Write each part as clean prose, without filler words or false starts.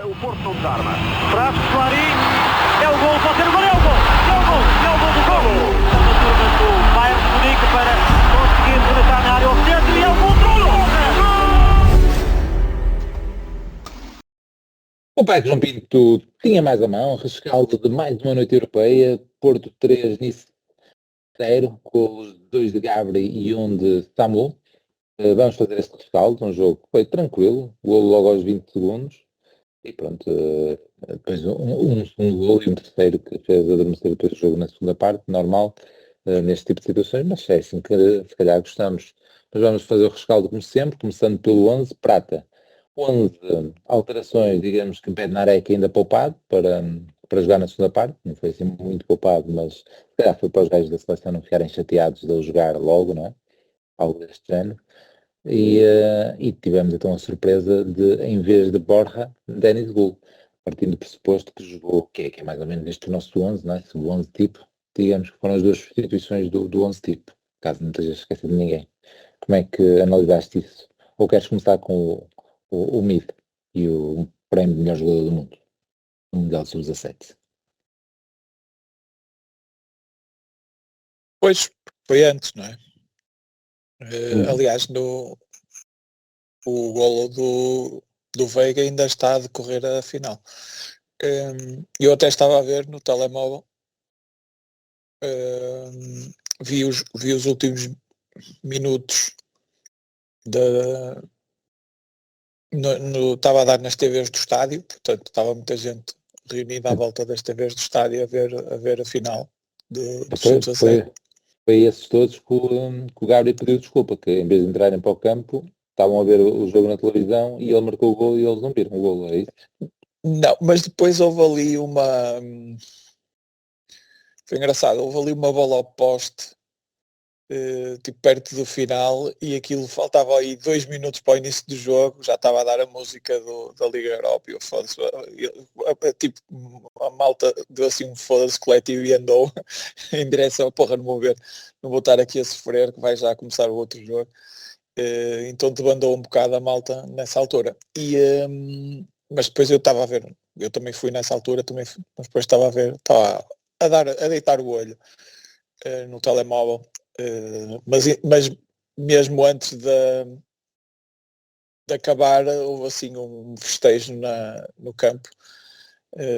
O Porto não desarma. Traz Clarim, é o gol, pode ser o gol, é o gol, é o gol, é o gol do gol. Está na turma do Bayern de Munique para conseguir penetrar na área ao centro e é o gol do gol. O Pai de João Pinto tinha mais a mão, rescaldo de mais uma noite europeia, Porto 3, Nice 0, com os 2 de Gabri e um de Samu. Vamos fazer este rescaldo, um jogo que foi tranquilo, gol logo aos 20 segundos, e pronto, depois um segundo gol e um terceiro que fez adormecer depois o jogo na segunda parte, normal, neste tipo de situações, mas é assim que se calhar gostamos. Mas vamos fazer o rescaldo como sempre, começando pelo 11, Prata. 11 alterações, digamos que Bednarek ainda poupado para jogar na segunda parte, não foi assim muito poupado, mas se calhar foi para os gajos da seleção não ficarem chateados de ele jogar logo, não é? Algo deste género. E tivemos então a surpresa de, em vez de Borja, Denis Gul, partindo do pressuposto que jogou, que é mais ou menos este o nosso 11, não é? O 11 tipo, digamos que foram as duas substituições do 11 tipo, caso não estejas esquecido de ninguém. Como é que analisaste isso? Ou queres começar com o Mid e o prémio de melhor jogador do mundo, o Mundial Sub-17? Pois, foi antes, não é? Aliás, o golo do Veiga ainda está a decorrer a final. Eu até estava a ver no telemóvel, vi os últimos minutos estava a dar nas TVs do estádio, portanto estava muita gente reunida à volta das TVs do estádio a ver a final do Sub-17. Foi esses todos que o Gabriel pediu desculpa, que em vez de entrarem para o campo, estavam a ver o jogo na televisão e ele marcou o gol e eles não viram o gol, é isso? Não, mas depois houve ali foi engraçado, houve ali uma bola ao poste, tipo perto do final, e aquilo faltava aí 2 minutos para o início do jogo, já estava a dar a música da Liga Europa, e eu foda-se, tipo, a malta deu assim um foda-se coletivo e andou em direção, porra, não vou estar aqui a sofrer, que vai já começar o outro jogo. Então debandou um bocado a malta nessa altura. Mas depois eu estava a ver, eu também fui nessa altura, mas depois estava a ver, estava a deitar o olho no telemóvel, mas mesmo antes de acabar houve assim um festejo no campo,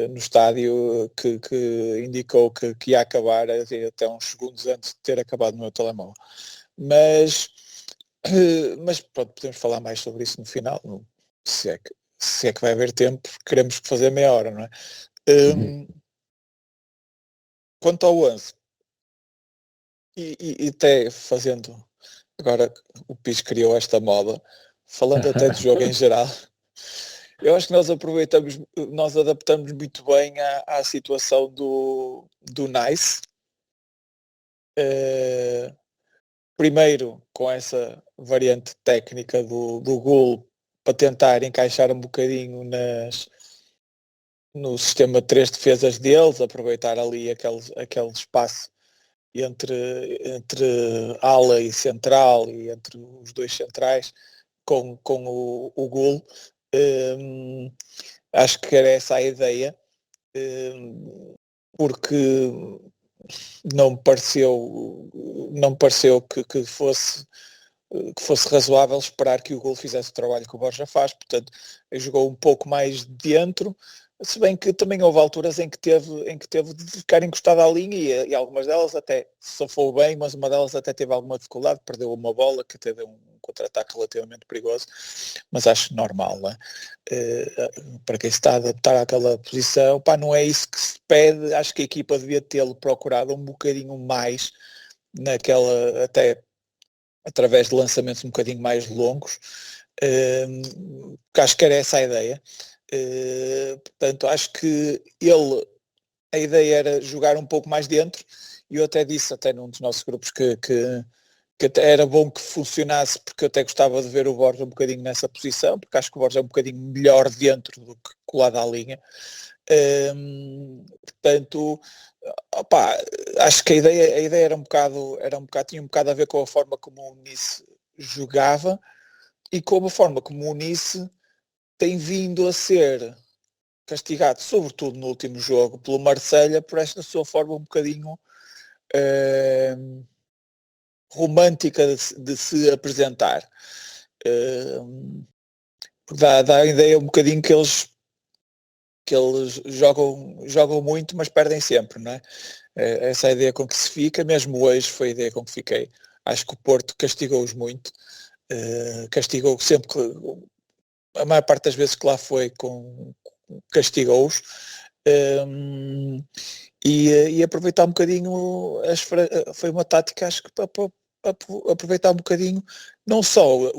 no estádio, que indicou que ia acabar até uns segundos antes de ter acabado no meu telemóvel. Mas pronto, podemos falar mais sobre isso no final, se é que vai haver tempo, queremos fazer meia hora, não é? Quanto ao 11, e até fazendo, agora o PIS criou esta moda, falando até de jogo em geral, eu acho que nós adaptamos muito bem à situação do Nice. Primeiro com essa variante técnica do gol, para tentar encaixar um bocadinho no sistema de 3 defesas deles, aproveitar ali aquele espaço entre ala e central e entre os dois centrais com o gol. Acho que era essa a ideia, porque não me pareceu que fosse razoável esperar que o gol fizesse o trabalho que o Borja faz, portanto jogou um pouco mais dentro, se bem que também houve alturas em que teve de ficar encostado à linha, e algumas delas até safou bem, mas uma delas até teve alguma dificuldade, perdeu uma bola que até deu um contra-ataque relativamente perigoso, mas acho normal, não é? Para quem se está a adaptar àquela posição, não é isso que se pede. Acho que a equipa devia tê-lo procurado um bocadinho mais naquela, até através de lançamentos um bocadinho mais longos, porque acho que era essa a ideia. Portanto, acho que a ideia era jogar um pouco mais dentro, e eu até disse, até num dos nossos grupos, que até era bom que funcionasse, porque eu até gostava de ver o Borja um bocadinho nessa posição, porque acho que o Borja é um bocadinho melhor dentro do que colado à linha. Portanto, acho que a ideia era um bocado, tinha um bocado a ver com a forma como o Nice jogava e com a forma como o Nice tem vindo a ser castigado, sobretudo no último jogo, pelo Marselha, por esta sua forma um bocadinho romântica de se apresentar. Dá a ideia um bocadinho que eles jogam muito, mas perdem sempre, não é? Essa é a ideia com que se fica, mesmo hoje foi a ideia com que fiquei. Acho que o Porto castigou-os muito, castigou sempre, a maior parte das vezes que lá foi, castigou-os, e aproveitar um bocadinho, foi uma tática, acho que para aproveitar um bocadinho, não só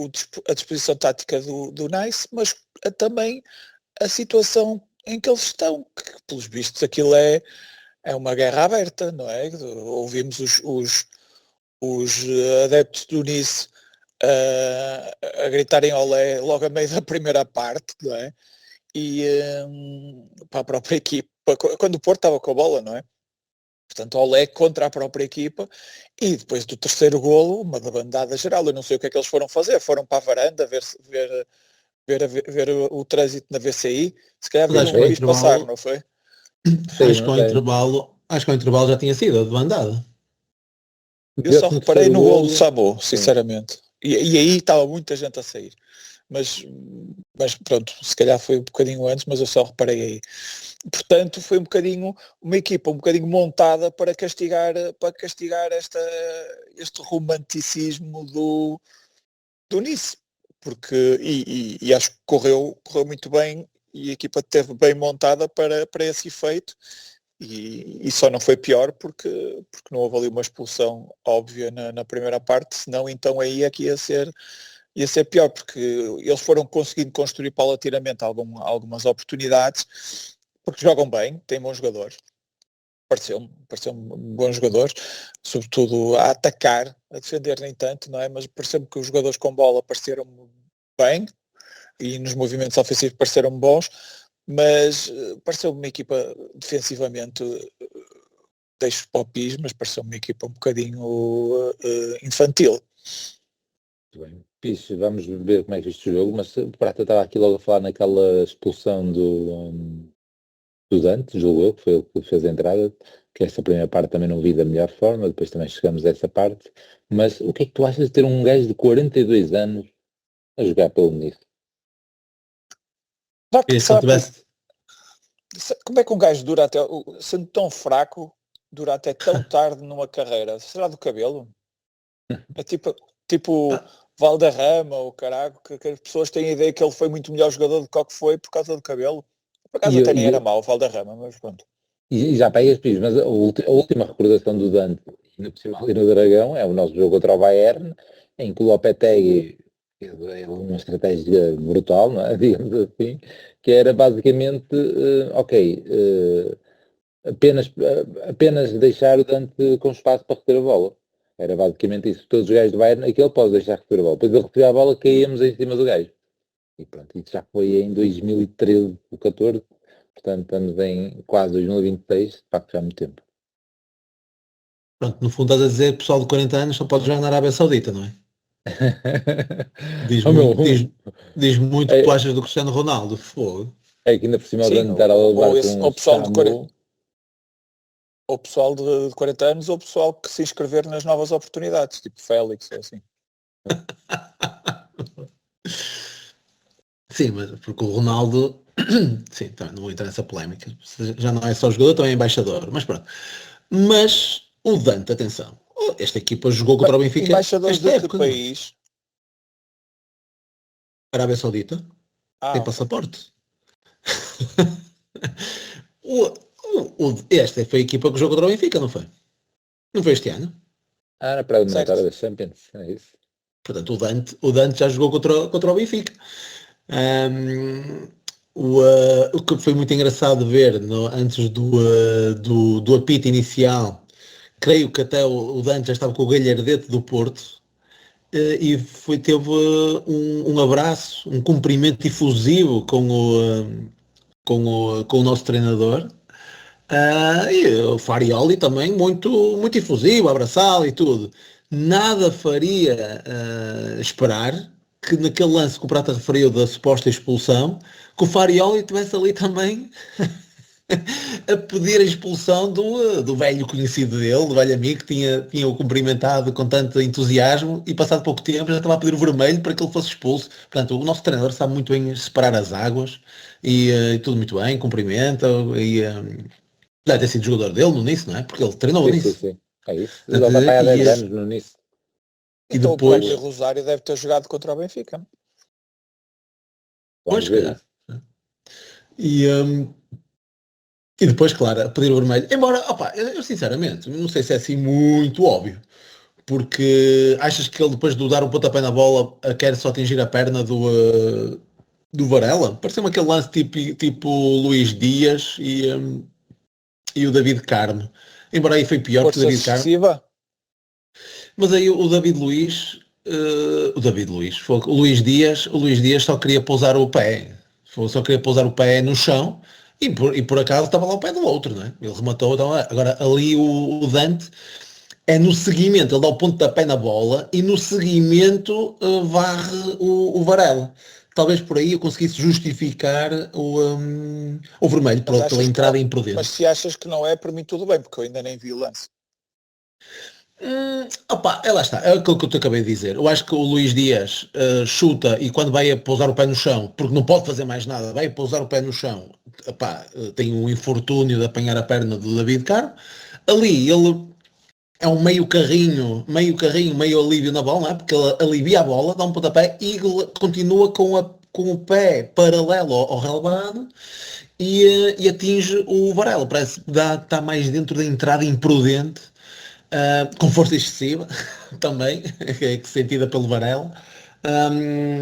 a disposição tática do Nice, mas também a situação em que eles estão, que pelos vistos aquilo é uma guerra aberta, não é? Ouvimos os adeptos do Nice a gritarem olé logo a meio da primeira parte, não é? E para a própria equipa, quando o Porto estava com a bola, não é? Portanto, olé contra a própria equipa, e depois do terceiro golo, uma debandada geral. Eu não sei o que é que eles foram fazer, foram para a varanda ver o trânsito na VCI, se calhar Mas viram um bicho passar, não foi? Acho que ao intervalo já tinha sido a demandada. Eu só reparei no golo do Samu, sinceramente. E aí estava muita gente a sair. Mas pronto, se calhar foi um bocadinho antes, mas eu só reparei aí. Portanto, foi um bocadinho uma equipa um bocadinho montada para castigar este romanticismo do Nice. Porque, e acho que correu muito bem, e a equipa esteve bem montada para esse efeito, e só não foi pior porque não houve ali uma expulsão óbvia na primeira parte, senão então aí é que ia ser pior, porque eles foram conseguindo construir paulatinamente algumas oportunidades, porque jogam bem, têm bons jogadores. Pareceu-me bons jogadores, sobretudo a atacar, a defender nem tanto, não é? Mas pareceu-me que os jogadores com bola pareceram bem, e nos movimentos ofensivos pareceram bons, mas pareceu-me uma equipa defensivamente, deixo para o PIS, mas pareceu-me uma equipa um bocadinho infantil. Muito bem. Pis, vamos ver como é que este jogo, mas o Prata estava aqui logo a falar naquela expulsão do Dante, julgo eu, que foi ele que fez a entrada, que essa primeira parte também não vi da melhor forma, depois também chegamos a essa parte, mas o que é que tu achas de ter um gajo de 42 anos a jogar pelo Nice? Como é que um gajo dura até, sendo tão fraco, dura até tão tarde numa carreira? Será do cabelo? É tipo Valderrama ou carago, que as pessoas têm a ideia que ele foi muito melhor jogador do que foi por causa do cabelo. Por acaso até nem era mau o Valderrama, mas pronto. E já pegas Pis, mas a última recordação do Dante, ainda por cima ali no Dragão, é o nosso jogo contra o Bayern, em que o Lopetegui é uma estratégia brutal, não é? Digamos assim, que era basicamente, apenas deixar o Dante com espaço para receber a bola. Era basicamente isso. Todos os gajos do Bayern, aquele pode deixar receber a bola. Depois ele recebia a bola, caíamos em cima do gajo. E pronto, isso já foi em 2013 ou 14, portanto estamos em quase 2026, de facto já há muito tempo. Pronto, no fundo estás a dizer que o pessoal de 40 anos só pode jogar na Arábia Saudita, não é? Diz muito o que tu achas do Cristiano Ronaldo. Fogo. É que ainda por cima o Dante estar a levar com o pessoal de 40, ou pessoal de 40 anos, ou pessoal que se inscrever nas novas oportunidades, tipo Félix ou assim. Sim, mas porque o Ronaldo, sim, também não vou entrar nessa polémica, já não é só jogador, também é embaixador, mas pronto. Mas o Dante, atenção, esta equipa jogou contra o Benfica. Embaixador de que país? Arábia Saudita. Tem passaporte. Esta foi a equipa que jogou contra o Benfica, não foi? Não foi este ano? Era para a eliminatória da Champions, é isso. Portanto, o Dante já jogou contra o Benfica. O que foi muito engraçado ver antes do apito inicial, creio que até o Dante já estava com o galhardete do Porto, e teve um abraço, um cumprimento efusivo com o nosso treinador, e o Farioli também muito, muito efusivo, abraçá-lo e tudo. Nada faria esperar que naquele lance que o Prata referiu da suposta expulsão, que o Farioli estivesse ali também a pedir a expulsão do velho conhecido dele, do velho amigo que tinha o cumprimentado com tanto entusiasmo e passado pouco tempo já estava a pedir o vermelho para que ele fosse expulso. Portanto, o nosso treinador sabe muito bem separar as águas e tudo muito bem, cumprimenta e deve ter sido jogador dele no Nice, não é? Porque ele treinou o Sim, Nice. sim. É isso. Ele está há 10 anos no Nice. E Então depois... o próprio Rosário deve ter jogado contra o Benfica. Pois, calhar. E depois, claro, a pedir o vermelho. Embora, opa, eu sinceramente, não sei se é assim muito óbvio. Porque achas que ele depois de dar o pontapé na bola quer só atingir a perna do Varela? Pareceu-me aquele lance tipo Luís Dias e o David Carmo. Embora aí foi pior que o Força David Carmo. excessiva. Mas aí o David Luiz, o Luís Dias só queria pousar o pé. Só queria pousar o pé no chão e por acaso estava lá o pé do outro, não é? Ele rematou. Então, agora ali o Dante é no seguimento, ele dá o pontapé na bola e no seguimento varre o Varela. Talvez por aí eu conseguisse justificar o vermelho pela entrada imprudente. Mas se achas que não é, para mim tudo bem, porque eu ainda nem vi o lance. Opa, lá está, é aquilo que eu te acabei de dizer. Eu acho que o Luís Dias chuta e quando vai a pousar o pé no chão, porque não pode fazer mais nada, vai a pousar o pé no chão, tem um infortúnio de apanhar a perna do David Carmo. Ali ele é um meio carrinho, meio alívio na bola, não é? Porque ele alivia a bola, dá um pontapé e ele continua com o pé paralelo ao relevado e atinge o Varela. Parece que está mais dentro da entrada imprudente. Com força excessiva também, que sentida pelo Varela,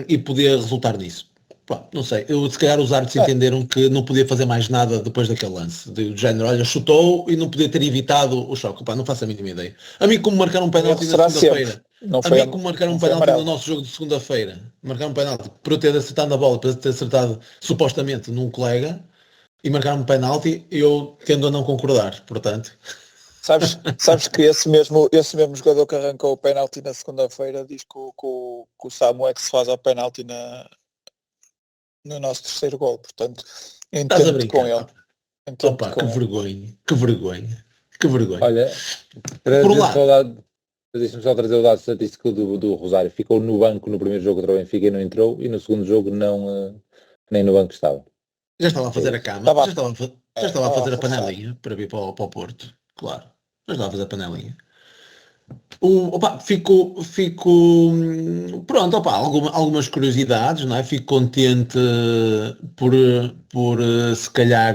e podia resultar nisso. Pá, não sei, se calhar os árbitros entenderam que não podia fazer mais nada depois daquele lance, do género, olha, chutou e não podia ter evitado o choque. Pá, não faço a mínima ideia. A mim como marcaram um penalti na segunda-feira, como marcaram um penalti no nosso jogo de segunda-feira, marcaram um penalti por eu ter acertado na bola, por eu ter acertado supostamente num colega, e marcaram um penalti, eu tendo a não concordar, portanto... Sabes que esse mesmo jogador que arrancou o penalti na segunda-feira diz que o Samu é que se faz ao penalti no nosso terceiro gol, portanto entendo com ele. Opa, que vergonha. Olha, deixa-me só trazer o dado estatístico do Rosário. Ficou no banco no primeiro jogo contra o Benfica e não entrou, e no segundo jogo nem no banco estava. Já estava a fazer a cama, já estava a fazer a panelinha para vir para o Porto, claro. Já estava a fazer a panelinha. Pronto, algumas curiosidades, não é? Fico contente por se calhar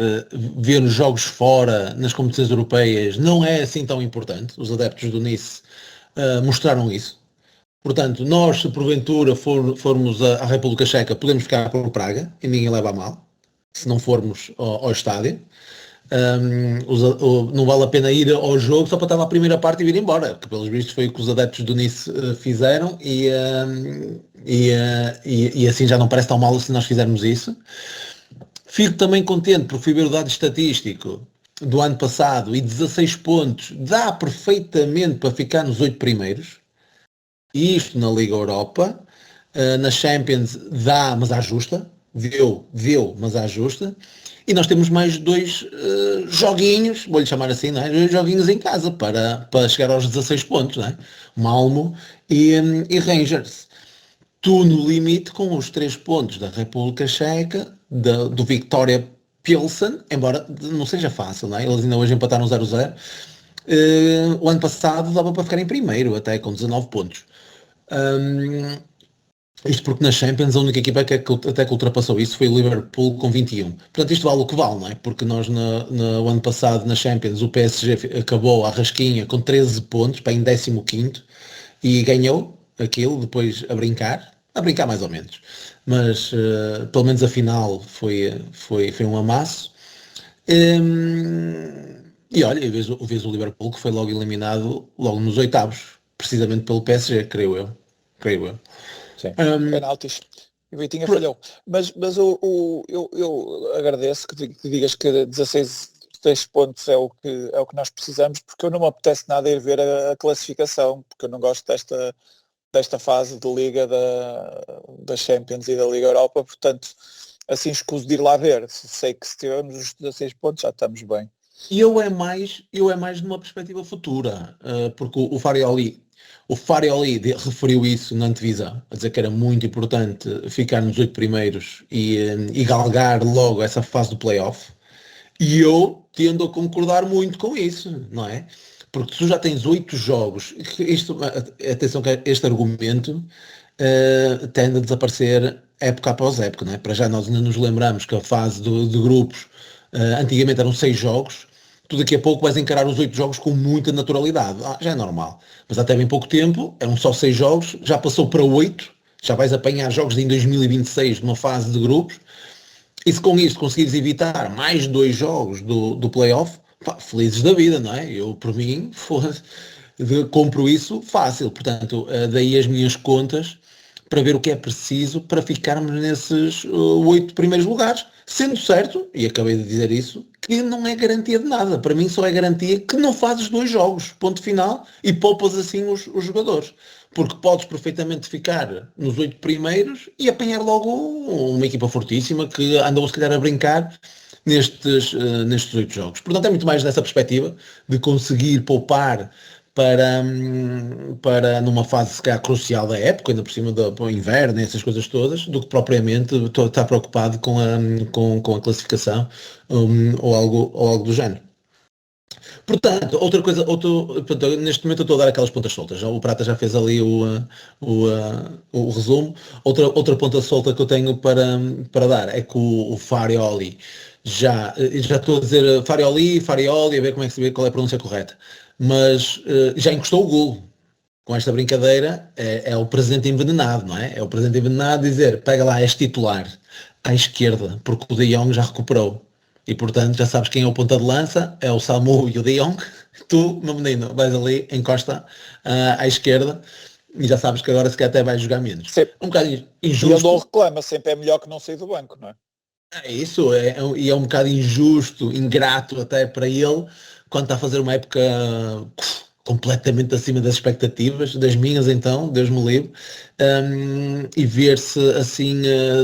ver os jogos fora nas competições europeias não é assim tão importante. Os adeptos do Nice mostraram isso. Portanto, nós, se porventura formos à República Checa, podemos ficar por Praga e ninguém leva a mal, se não formos ao estádio. Não vale a pena ir ao jogo só para estar na primeira parte e vir embora, que pelos vistos foi o que os adeptos do Nice fizeram e assim já não parece tão mal se nós fizermos isso. Fico também contente porque fui ver o dado estatístico do ano passado e 16 pontos dá perfeitamente para ficar nos 8 primeiros, e isto na Liga Europa. Na Champions dá, mas à justa, deu, mas à justa. E nós temos mais 2 joguinhos, vou-lhe chamar assim, não é? 2 joguinhos em casa para chegar aos 16 pontos, não é? Malmo e Rangers. Tu no limite com os 3 pontos da República Checa, do Victoria Pilsen, embora não seja fácil, não é? Eles ainda hoje empataram 0-0. O ano passado dava para ficar em primeiro, até com 19 pontos. Isto porque na Champions a única equipa que até que ultrapassou isso foi o Liverpool com 21. Portanto, isto vale o que vale, não é? Porque nós no ano passado na Champions o PSG acabou à rasquinha com 13 pontos, para em 15º, e ganhou aquilo depois a brincar mais ou menos. Mas pelo menos a final foi um amasso. E olha, eu vejo o Liverpool que foi logo eliminado logo nos oitavos, precisamente pelo PSG, creio eu. Penaltis. E o Vitinha falhou. Mas eu agradeço que digas que 16 pontos é o que nós precisamos, porque eu não me apetece nada ir ver a classificação, porque eu não gosto desta fase de Liga da Champions e da Liga Europa, portanto, assim escuso de ir lá ver. Sei que se tivermos os 16 pontos já estamos bem. E eu é mais numa perspectiva futura, porque o Farioli referiu isso na antevisão, a dizer que era muito importante ficar nos 8 primeiros e galgar logo essa fase do play-off. E eu tendo a concordar muito com isso, não é? Porque tu já tens 8 jogos, atenção que este argumento tende a desaparecer época após época, não é? Para já nós ainda nos lembramos que a fase de grupos antigamente eram 6 jogos, tu daqui a pouco vais encarar os 8 jogos com muita naturalidade. Já é normal. Mas até bem pouco tempo, eram só 6 jogos, já passou para 8, já vais apanhar jogos em 2026 numa fase de grupos, e se com isto conseguires evitar mais 2 jogos do playoff, pá, felizes da vida, não é? Eu, por mim, compro isso fácil. Portanto, daí as minhas contas para ver o que é preciso para ficarmos nesses 8 primeiros lugares. Sendo certo, e acabei de dizer isso, que não é garantia de nada. Para mim só é garantia que não fazes 2 jogos, ponto final, e poupas assim os jogadores. Porque podes perfeitamente ficar nos 8 primeiros e apanhar logo uma equipa fortíssima que andou se calhar a brincar nestes 8 jogos. Portanto, é muito mais nessa perspectiva de conseguir poupar para numa fase se calhar crucial da época, ainda por cima do inverno e essas coisas todas, do que propriamente estar preocupado com a classificação ou algo do género. Portanto, outra coisa, portanto, neste momento eu estou a dar aquelas pontas soltas. O Prata já fez ali o resumo. Outra ponta solta que eu tenho para dar é que o Farioli já estou a dizer Farioli, a ver como é que se vê qual é a pronúncia correta. Mas já encostou o golo. Com esta brincadeira é o presente envenenado, não é? É o presente envenenado dizer, pega lá, és titular à esquerda, porque o De Jong já recuperou. E portanto já sabes quem é o ponta de lança, é o Samu e o De Jong. Tu, meu menino, vais ali, encosta à esquerda e já sabes que agora se calhar até vais jogar menos. Sim. Um bocado E injusto. ele não reclama, sempre é melhor que não sair do banco, não é? É isso, e é um bocado injusto, ingrato até para ele, quando está a fazer uma época completamente acima das expectativas, das minhas então, Deus me livre, e ver-se assim,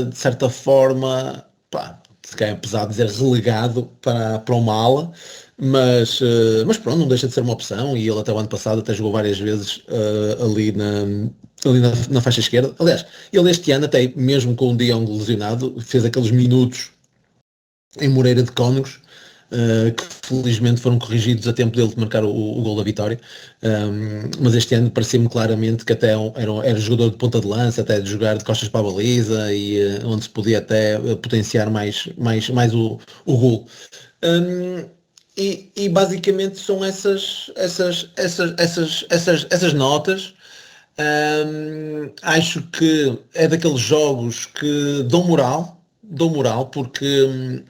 de certa forma, pá, se calhar é pesado dizer relegado para uma ala, mas pronto, não deixa de ser uma opção, e ele até o ano passado até jogou várias vezes ali na faixa esquerda. Aliás, ele este ano até, mesmo com o De Jong lesionado, fez aqueles minutos em Moreira de Cónegos, que felizmente foram corrigidos a tempo dele de marcar o gol da vitória, mas este ano parecia-me claramente que até era jogador de ponta de lança, até de jogar de costas para a baliza, e onde se podia até potenciar mais o gol. E basicamente são essas notas. Acho que é daqueles jogos que dão moral, porque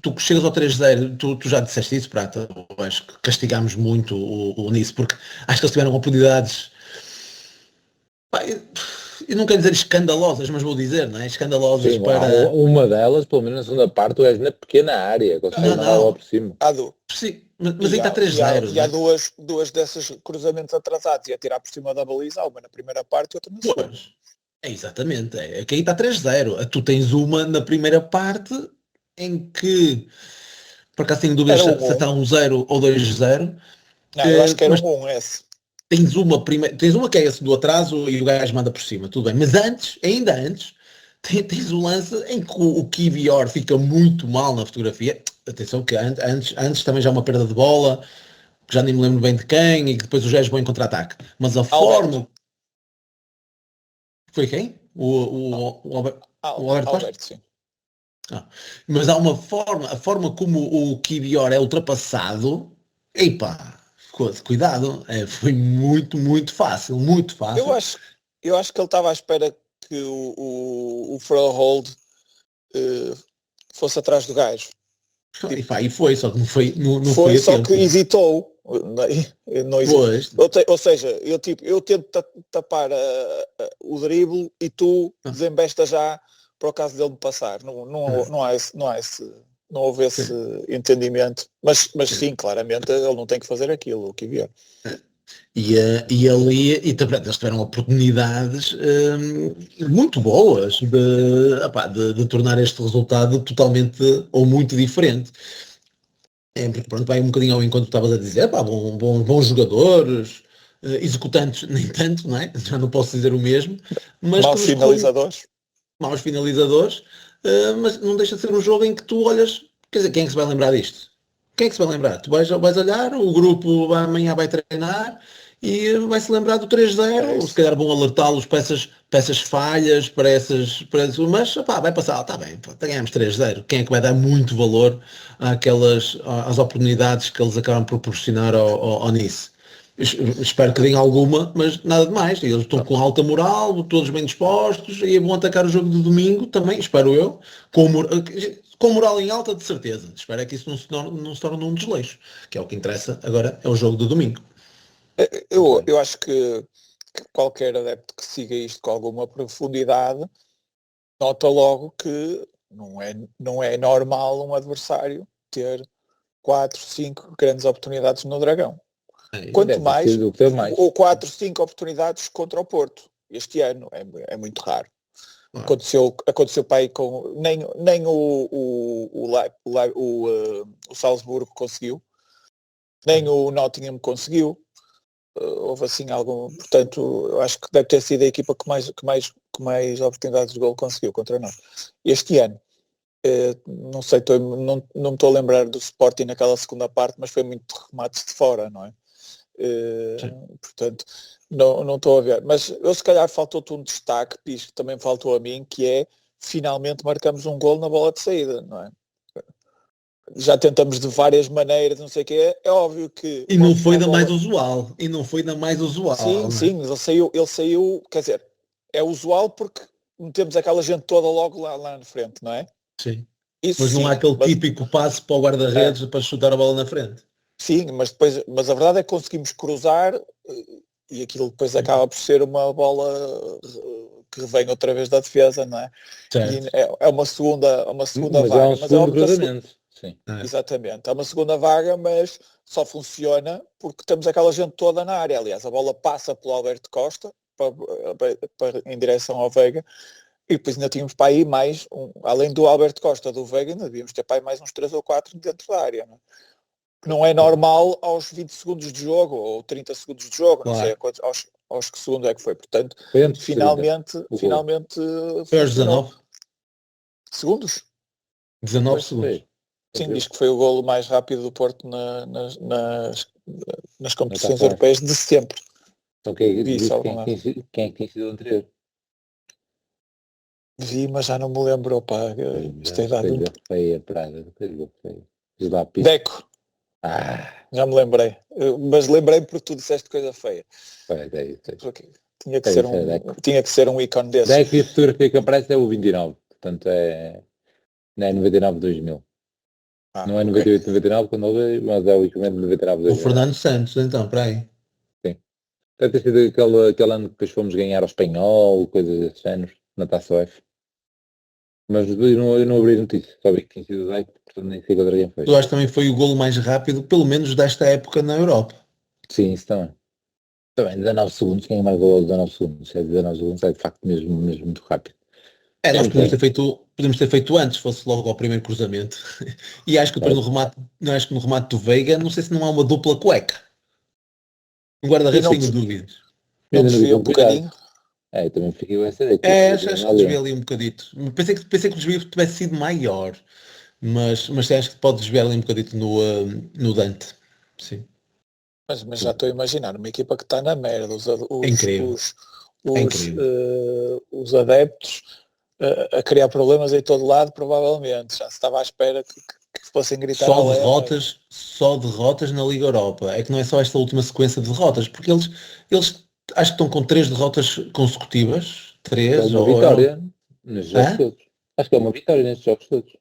tu chegas ao 3-0, tu já disseste isso, Prata, eu acho que castigámos muito o nisso, porque acho que eles tiveram oportunidades, pá, eu não quero dizer escandalosas, mas vou dizer, não é? Escandalosas. Sim, para... uma delas, pelo menos na segunda parte, tu és na pequena área, consegues mandar lá por cima. Sim, mas aí está 3-0. E há duas dessas cruzamentos atrasados e a tirar por cima da baliza, uma na primeira parte e outra na segunda. Exatamente, é que aí está 3-0. Tu tens uma na primeira parte em que, por acaso tenho dúvidas se está 1-0 ou 2-0. Não, eu acho que era um esse. Tens uma que é esse do atraso e o gajo manda por cima, tudo bem. Mas ainda antes, tens o lance em que o Kivior fica muito mal na fotografia. Atenção que antes também já uma perda de bola, que já nem me lembro bem de quem, e que depois o gajo põe em contra-ataque. Mas a forma... Foi quem? O Alberto, sim. Mas há a forma como o Kivior é ultrapassado, epá, cuidado, foi muito, muito fácil, muito fácil. Eu acho que ele estava à espera que o Froholt fosse atrás do gajo. E foi, só que não foi. Não foi só tempo. Que hesitou. Não hesitou. Ou seja, eu tento tapar o drible e tu desembesta já para o caso dele me passar. Não houve esse entendimento. Mas sim, claramente ele não tem que fazer aquilo, o que vier. E ali, e também eles tiveram oportunidades muito boas de tornar este resultado totalmente ou muito diferente. Porque pronto, vai um bocadinho ao encontro que estavas a dizer, bons jogadores, executantes nem tanto, não é? Já não posso dizer o mesmo, mas Maus finalizadores. Maus finalizadores, mas não deixa de ser um jogo em que tu olhas, quer dizer, quem é que se vai lembrar disto? Quem é que se vai lembrar? Tu vais olhar, o grupo amanhã vai treinar e vai-se lembrar do 3-0, se calhar vão alertá-los para essas falhas, para essas, mas vai passar, está bem, ganhamos 3-0. Quem é que vai dar muito valor às oportunidades que eles acabam por proporcionar ao Nice? Espero que deem alguma, mas nada de mais. Eles estão com alta moral, todos bem dispostos e vão atacar o jogo de domingo também, espero eu, com moral em alta, de certeza. Espero é que isso não se torne um desleixo, que é o que interessa agora, é o jogo de domingo. Eu acho que qualquer adepto que siga isto com alguma profundidade nota logo que não é normal um adversário ter 4, 5 grandes oportunidades no Dragão. Quanto mais, ou 4, 5 oportunidades contra o Porto. Este ano é muito raro. Aconteceu para aí com... Nem o Salzburgo conseguiu, nem o Nottingham conseguiu. Houve assim algum... Portanto, eu acho que deve ter sido a equipa que mais oportunidades de gol conseguiu contra nós. Este ano, não sei, não me estou a lembrar do Sporting naquela segunda parte, mas foi muito remates de fora, não é? Portanto, não estou a ver. Mas eu, se calhar, faltou-te um destaque, Pis, que também faltou a mim, que é, finalmente marcamos um gol na bola de saída, não é? Já tentamos de várias maneiras, não sei o que é óbvio que... E não foi da mais usual. Sim, ele saiu, quer dizer, é usual porque metemos aquela gente toda logo lá na frente, não é? Sim. Mas não há aquele típico passe para o guarda-redes para chutar a bola na frente. Sim, mas a verdade é que conseguimos cruzar e aquilo depois acaba por ser uma bola que vem outra vez da defesa, não é? Certo. E é uma segunda vaga. Mas é um cruzamento. Sim. Exatamente. É uma segunda vaga, mas só funciona porque temos aquela gente toda na área. Aliás, a bola passa pelo Alberto Costa em direção ao Veiga e depois ainda tínhamos para aí mais, além do Alberto Costa do Veiga, ainda devíamos ter para aí mais uns 3 ou 4 dentro da área, não é? Não é normal aos 20 segundos de jogo ou 30 segundos de jogo, claro. Não sei aos que segundo é que foi. Portanto, finalmente foi aos 19 segundos? 19 segundos. Sim, diz que foi o golo mais rápido do Porto nas competições europeias de sempre. Então quem é que tem sido o anterior? Vi, mas já não me lembro. Isto é dado. Deco. Já me lembrei. Mas lembrei-me porque tu disseste coisa feia. Tinha que ser um ícone desse. Deco, e a fotografia que aparece é o 29. Portanto não é 99-2000. Não é 98-99 quando eu vejo, mas é o equipamento de 99-2000. O Fernando Santos, então, para aí. Sim. Deve ter sido aquele ano que depois fomos ganhar ao Espanhol, coisas desses anos, na Taça F. Mas eu não abri notícias, só vi que tinha sido o Deco, portanto nem sei que o Dragão fez. Eu acho que também foi o golo mais rápido, pelo menos desta época na Europa. Sim, isso também. Também, 19 segundos, quem marcou aos 19 segundos? 19 segundos é de facto mesmo muito rápido. Nós podemos ter feito antes, fosse logo ao primeiro cruzamento. E acho que depois no remate do Veiga, não sei se não há uma dupla cueca. Um guarda-redes tenho dúvidas. Não desvia um bocadinho. Eu também fiquei com essa ideia. Acho que desviei ali um bocadito. Pensei que o desvio tivesse sido maior. Mas acho que pode desviar ali um bocadito no Dante. Sim. Mas já estou a imaginar, uma equipa que está na merda, os adeptos a criar problemas em todo lado, provavelmente. Já se estava à espera que fossem gritar. Só derrotas na Liga Europa. É que não é só esta última sequência de derrotas, porque eles acho que estão com 3 derrotas consecutivas. 3 ou vitória nestes jogos todos. Acho que é uma vitória nestes jogos todos.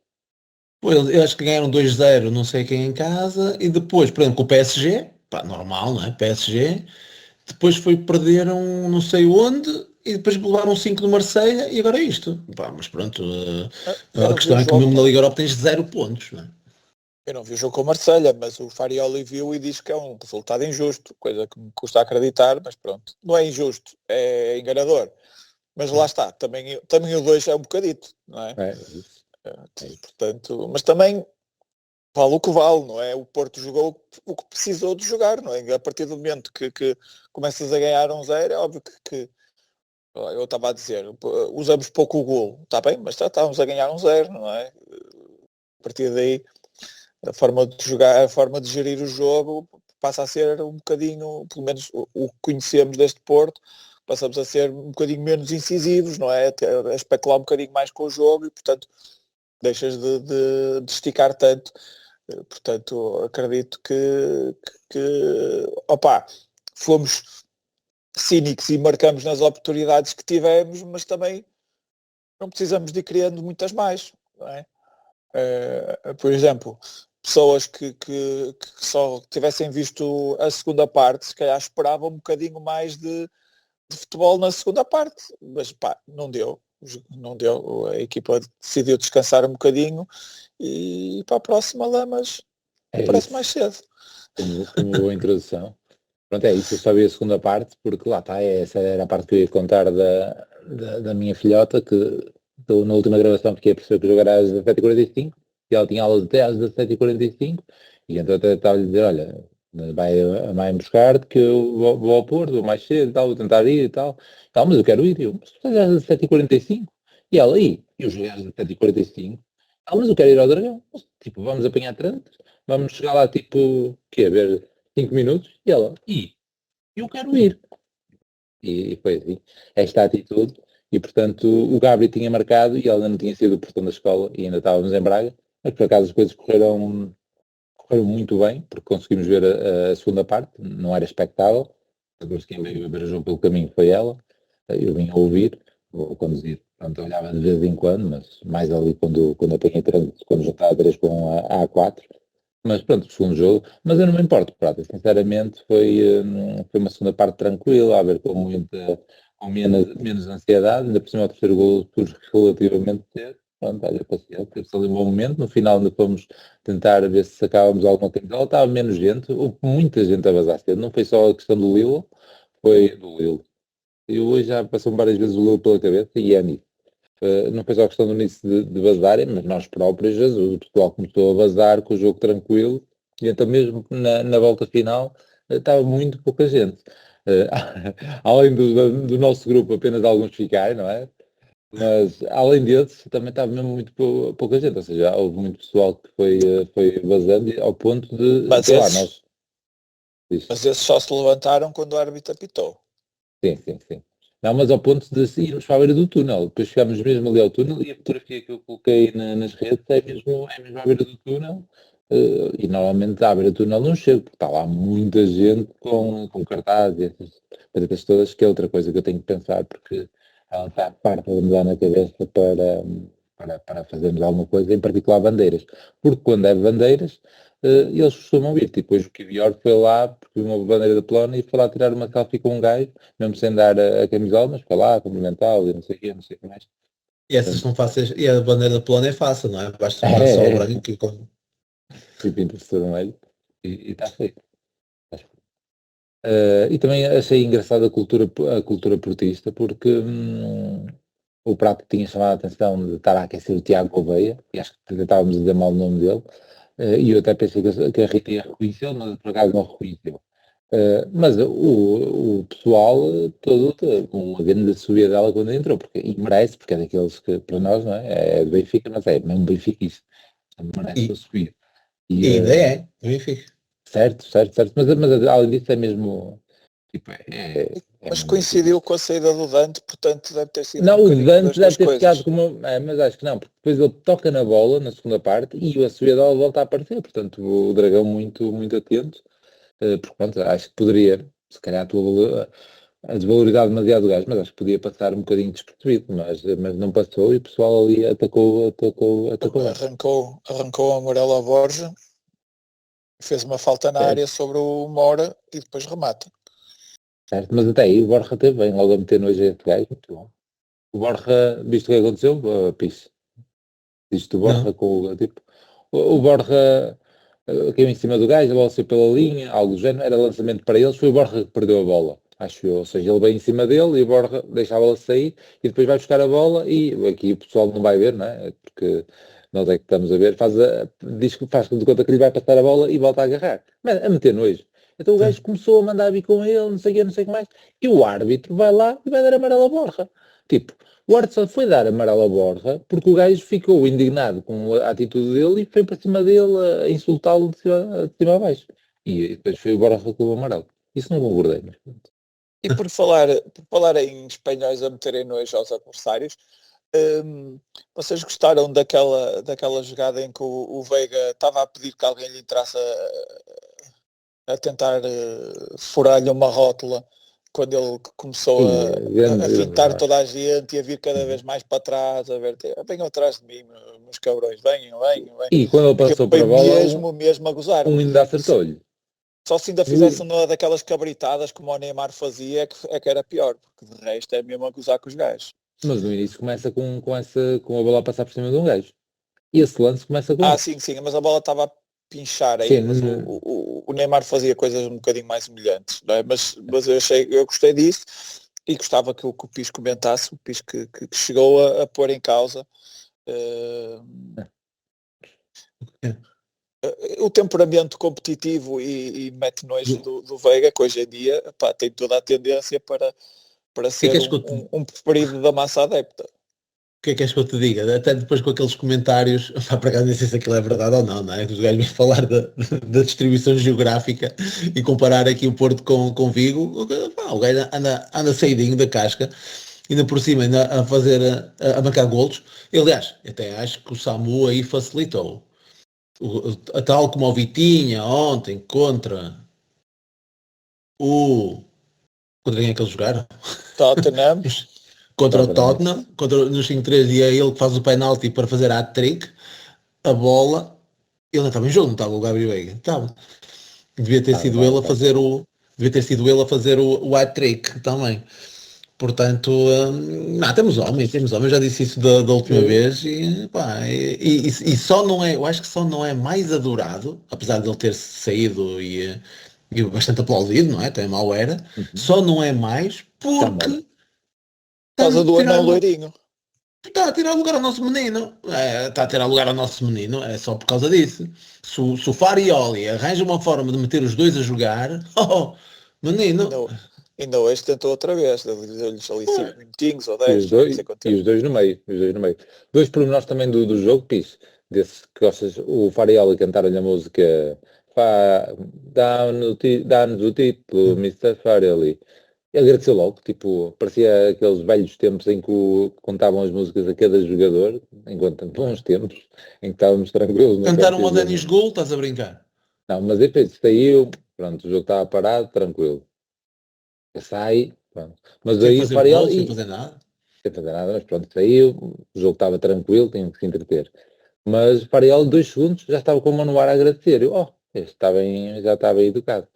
Eu acho que ganharam 2-0, não sei quem em casa, e depois, por exemplo, com o PSG, normal, não é? PSG, depois perderam não sei onde, e depois levaram 5 do Marselha, e agora é isto. Mas pronto, a questão é que mesmo na Liga Europa tens 0 pontos, não é? Eu não vi o jogo com o Marselha, mas o Farioli viu e diz que é um resultado injusto, coisa que me custa acreditar, mas pronto. Não é injusto, é enganador. Mas lá está, também o 2 é um bocadito, não é? É isso. Portanto, mas também vale o que vale, não é? O Porto jogou o que precisou de jogar, não é? A partir do momento que começas a ganhar 1-0, é óbvio que eu estava a dizer, usamos pouco o golo, está bem, mas já estávamos a ganhar 1-0, não é? A partir daí, a forma de jogar, a forma de gerir o jogo passa a ser um bocadinho, pelo menos o que conhecemos deste Porto, passamos a ser um bocadinho menos incisivos, não é? A especular um bocadinho mais com o jogo e, portanto, deixas de esticar tanto. Portanto, acredito que fomos cínicos e marcamos nas oportunidades que tivemos, mas também não precisamos de ir criando muitas mais, não é? Por exemplo, pessoas que só tivessem visto a segunda parte, se calhar esperavam um bocadinho mais de futebol na segunda parte, mas não deu, a equipa decidiu descansar um bocadinho e para a próxima Lamas parece mais cedo. Foi uma boa introdução. Pronto, é isso, eu só vi a segunda parte, porque lá está, essa era a parte que eu ia contar da minha filhota, que na última gravação fiquei a perceber que o jogo era às 17h45, e ela tinha aula até às 17h45, e então até estava-lhe a dizer, olha, vai-me buscar, que eu vou ao Porto, vou mais cedo e tal, vou tentar ir e tal, mas eu quero ir, mas tu estás às 17h45, e ela, eu joguei às 17h45, mas eu quero ir ao Dragão, tipo, vamos apanhar trânsito, vamos chegar lá, tipo, ver 5 minutos, e ela, eu quero ir. E foi assim, esta atitude, e portanto o Gabriel tinha marcado e ela não tinha sido o portão da escola e ainda estávamos em Braga, mas por acaso as coisas correram muito bem, porque conseguimos ver a segunda parte, não era expectável, depois quem veio ver o jogo pelo caminho foi ela, eu vim a ouvir, vou conduzir, pronto, eu olhava de vez em quando, mas mais ali quando apanhei trânsito, quando já estava a 3 com a A4, mas pronto, o segundo jogo, mas eu não me importo, Prata, sinceramente foi uma segunda parte tranquila, a ver com menos ansiedade, ainda por cima o terceiro gol surge relativamente cedo, pronto, olha, paciência, teve-se ali um bom momento, no final ainda fomos tentar ver se sacávamos alguma camisola, estava menos gente, houve muita gente a vazar cedo, não foi só a questão do Lilo, foi do Lilo, e hoje já passou várias vezes o Lilo pela cabeça e é nisso. Não foi só a questão do início de vazarem, mas nós próprios, Jesus, o pessoal começou a vazar com o jogo tranquilo, e então mesmo na volta final estava muito pouca gente. Além do nosso grupo, apenas alguns ficarem, não é? Mas além desse, também estava mesmo muito pouca gente, ou seja, houve muito pessoal que foi vazando ao ponto de, Mas sei lá, esses, mas esses só se levantaram quando o árbitro apitou. Sim. Não, mas ao ponto de irmos para a beira do túnel. Depois chegámos mesmo ali ao túnel e a fotografia que eu coloquei nas redes é mesmo à beira do túnel. E normalmente à beira do túnel não chego, porque está lá muita gente com cartazes e essas tretas todas, que é outra coisa que eu tenho que pensar, porque ela está farta de me dar na cabeça para fazermos alguma coisa, em particular bandeiras. Porque quando é bandeiras, eles costumam vir. Tipo, hoje o Kivior foi lá, porque viu uma bandeira da Polónia e foi lá tirar uma selfie com um gajo, mesmo sem dar a camisola, mas foi lá, cumprimentá-lo e não sei o quê, não sei o que mais. E essas são fáceis, e a bandeira da Polónia é fácil, não é? Basta mandar só o branco e Fui pinto vermelho e está feito. E também achei engraçada a cultura portista, porque o Prato tinha chamado a atenção de estar a aquecer o Tiago Gouveia, e acho que tentávamos dizer mal o nome dele, e eu até pensei que a Rita ia reconhecê-lo, mas por acaso não reconheceu. Mas o pessoal todo, uma grande subida dela quando entrou, e merece, porque é daqueles que para nós não é do Benfica, mas é mesmo benfiquista, merece a subir. E ainda é, Benfica. Certo, mas além disso é mesmo, tipo, Mas coincidiu com a saída do Dante, portanto deve ter sido não, um o Dante deve ter coisas. ficado como, mas acho que não, porque depois ele toca na bola na segunda parte e a subida dela volta a aparecer, portanto o Dragão muito atento, porque pronto, acho que poderia, se calhar a desvalorizar demasiado o gajo, mas acho que podia passar um bocadinho despercebido, mas não passou e o pessoal ali atacou. Arrancou o amarelo à Borja, fez uma falta na área sobre o Mora e depois remata. Certo, mas até aí o Borja teve bem, logo a meter nojo a este gajo, muito bom. O Borja, visto o que aconteceu, Pisse, isto o Borja com o tipo, o Borja caiu em cima do gajo, a bola saiu pela linha, algo do género, era lançamento para eles, foi o Borja que perdeu a bola, acho eu, ou seja, ele veio em cima dele e o Borja deixa a bola sair e depois vai buscar a bola e aqui o pessoal não vai ver, não é? Porque nós é que estamos a ver, diz que faz de conta que lhe vai passar a bola e volta a agarrar, mas a meter nojo. Então o gajo começou a mandar vir com ele, não sei o que, não sei o que mais, e o árbitro vai lá e vai dar amarelo a Borja. Tipo, o árbitro só foi dar amarelo a Borja porque o gajo ficou indignado com a atitude dele e foi para cima dele a insultá-lo de cima a baixo. E depois foi o Borja que levou o amarelo. Isso não concordei, mas pronto. E por falar em espanhóis a meterem nojo aos adversários, vocês gostaram daquela jogada em que o Veiga estava a pedir que alguém lhe entrasse a tentar furar-lhe uma rótula quando ele começou a fintar toda a gente e a vir cada vez mais para trás, a ver, venham atrás de mim, meus cabrões, venham. E quando ele passou para a bola, mesmo a gozar. ainda acertou-lhe. Só se ainda fizesse uma daquelas cabritadas como o Neymar fazia, é que era pior, porque de resto é mesmo a gozar com os gajos. Mas no início começa com a bola a passar por cima de um gajo. E esse lance começa com... sim, mas a bola estava a pinchar aí, sim, mas o Neymar fazia coisas um bocadinho mais humilhantes, não é? Mas eu gostei disso e gostava que o Pis comentasse, o Pis que chegou a pôr em causa o temperamento competitivo e mete nojo do Veiga, que hoje em dia tem toda a tendência para ser um preferido da massa adepta. O que é que és que eu te diga? Até depois com aqueles comentários, para cá nem sei se aquilo é verdade ou não, não é? Os gajos vêm falar da distribuição geográfica e comparar aqui o Porto com Vigo, o gajo anda saidinho da casca, ainda por cima, ainda a fazer, a marcar golos. E, aliás, até acho que o Samu aí facilitou. Tal como o Vitinha ontem contra quem é que eles jogaram? Tottenham. Contra o Tottenham, no 5-3, e é ele que faz o penalti para fazer a hat-trick, a bola, ele não estava em jogo, não estava o Gabriel Veiga, estava. Devia ter sido ele a fazer o hat-trick também. Portanto, temos homens, já disse isso da última vez, e só não é, eu acho que só não é mais adorado, apesar de ele ter saído e bastante aplaudido, não é? Também mal era, só não é mais porque... Por causa do anão loirinho. Está a tirar lugar ao nosso menino. Está a tirar lugar ao nosso menino. É só por causa disso. Se o Farioli arranja uma forma de meter os dois a jogar, menino. Ainda hoje tentou outra vez. Deu-lhes ali 5 minutinhos ou 10. E os dois no meio. Dois pormenores também do jogo, Pis. Desse que gostas, o Farioli cantaram-lhe a música dá-nos o título, Mr. Farioli. Ele agradeceu logo, tipo, parecia aqueles velhos tempos em que contavam as músicas a cada jogador, enquanto bons tempos, em que estávamos tranquilos. Cantaram o Denis Gol, estás a brincar? Não, mas depois saiu, pronto, o jogo estava parado, tranquilo. Sai, pronto. Mas aí o Farioli... Sem fazer nada. Sem fazer nada, mas pronto, saiu, o jogo estava tranquilo, tinha que se entreter. Mas o Farioli, 2 segundos, já estava com o mão no ar a agradecer. Este já está bem educado.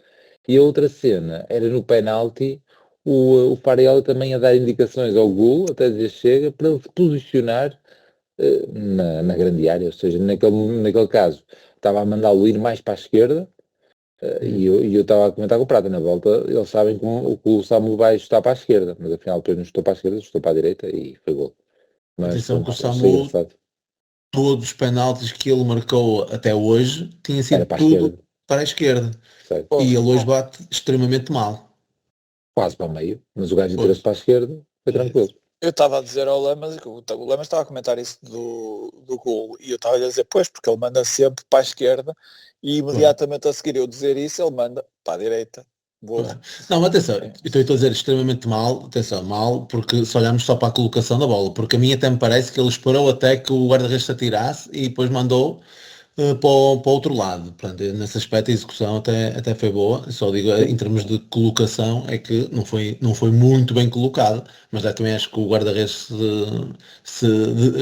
E a outra cena era no penalti, o Farioli também a dar indicações ao gol, até dizer chega, para ele se posicionar na grande área, ou seja, naquele caso estava a mandá-lo ir mais para a esquerda, e eu estava a comentar com o Prata, na volta eles sabem que o Samu vai chutar para a esquerda, mas afinal depois não chutou para a esquerda, chutou para a direita e foi gol. Mas atenção que o Samu, todos os penaltis que ele marcou até hoje, tinha sido tudo para a esquerda. Certo. E ele hoje bate extremamente mal. Quase para o meio, mas o gajo entrou-se para a esquerda, foi tranquilo. Eu estava a dizer ao Lamas, o Lamas estava a comentar isso do gol, e eu estava a dizer, porque ele manda sempre para a esquerda, e imediatamente a seguir eu dizer isso, ele manda para a direita. Boa. Não, atenção, estou a dizer extremamente mal, porque se olharmos só para a colocação da bola, porque a mim até me parece que ele esperou até que o guarda-redes se atirasse e depois mandou para o outro lado. Portanto, nesse aspecto a execução até foi boa, só digo em termos de colocação é que não foi muito bem colocado, mas também acho que o guarda-redes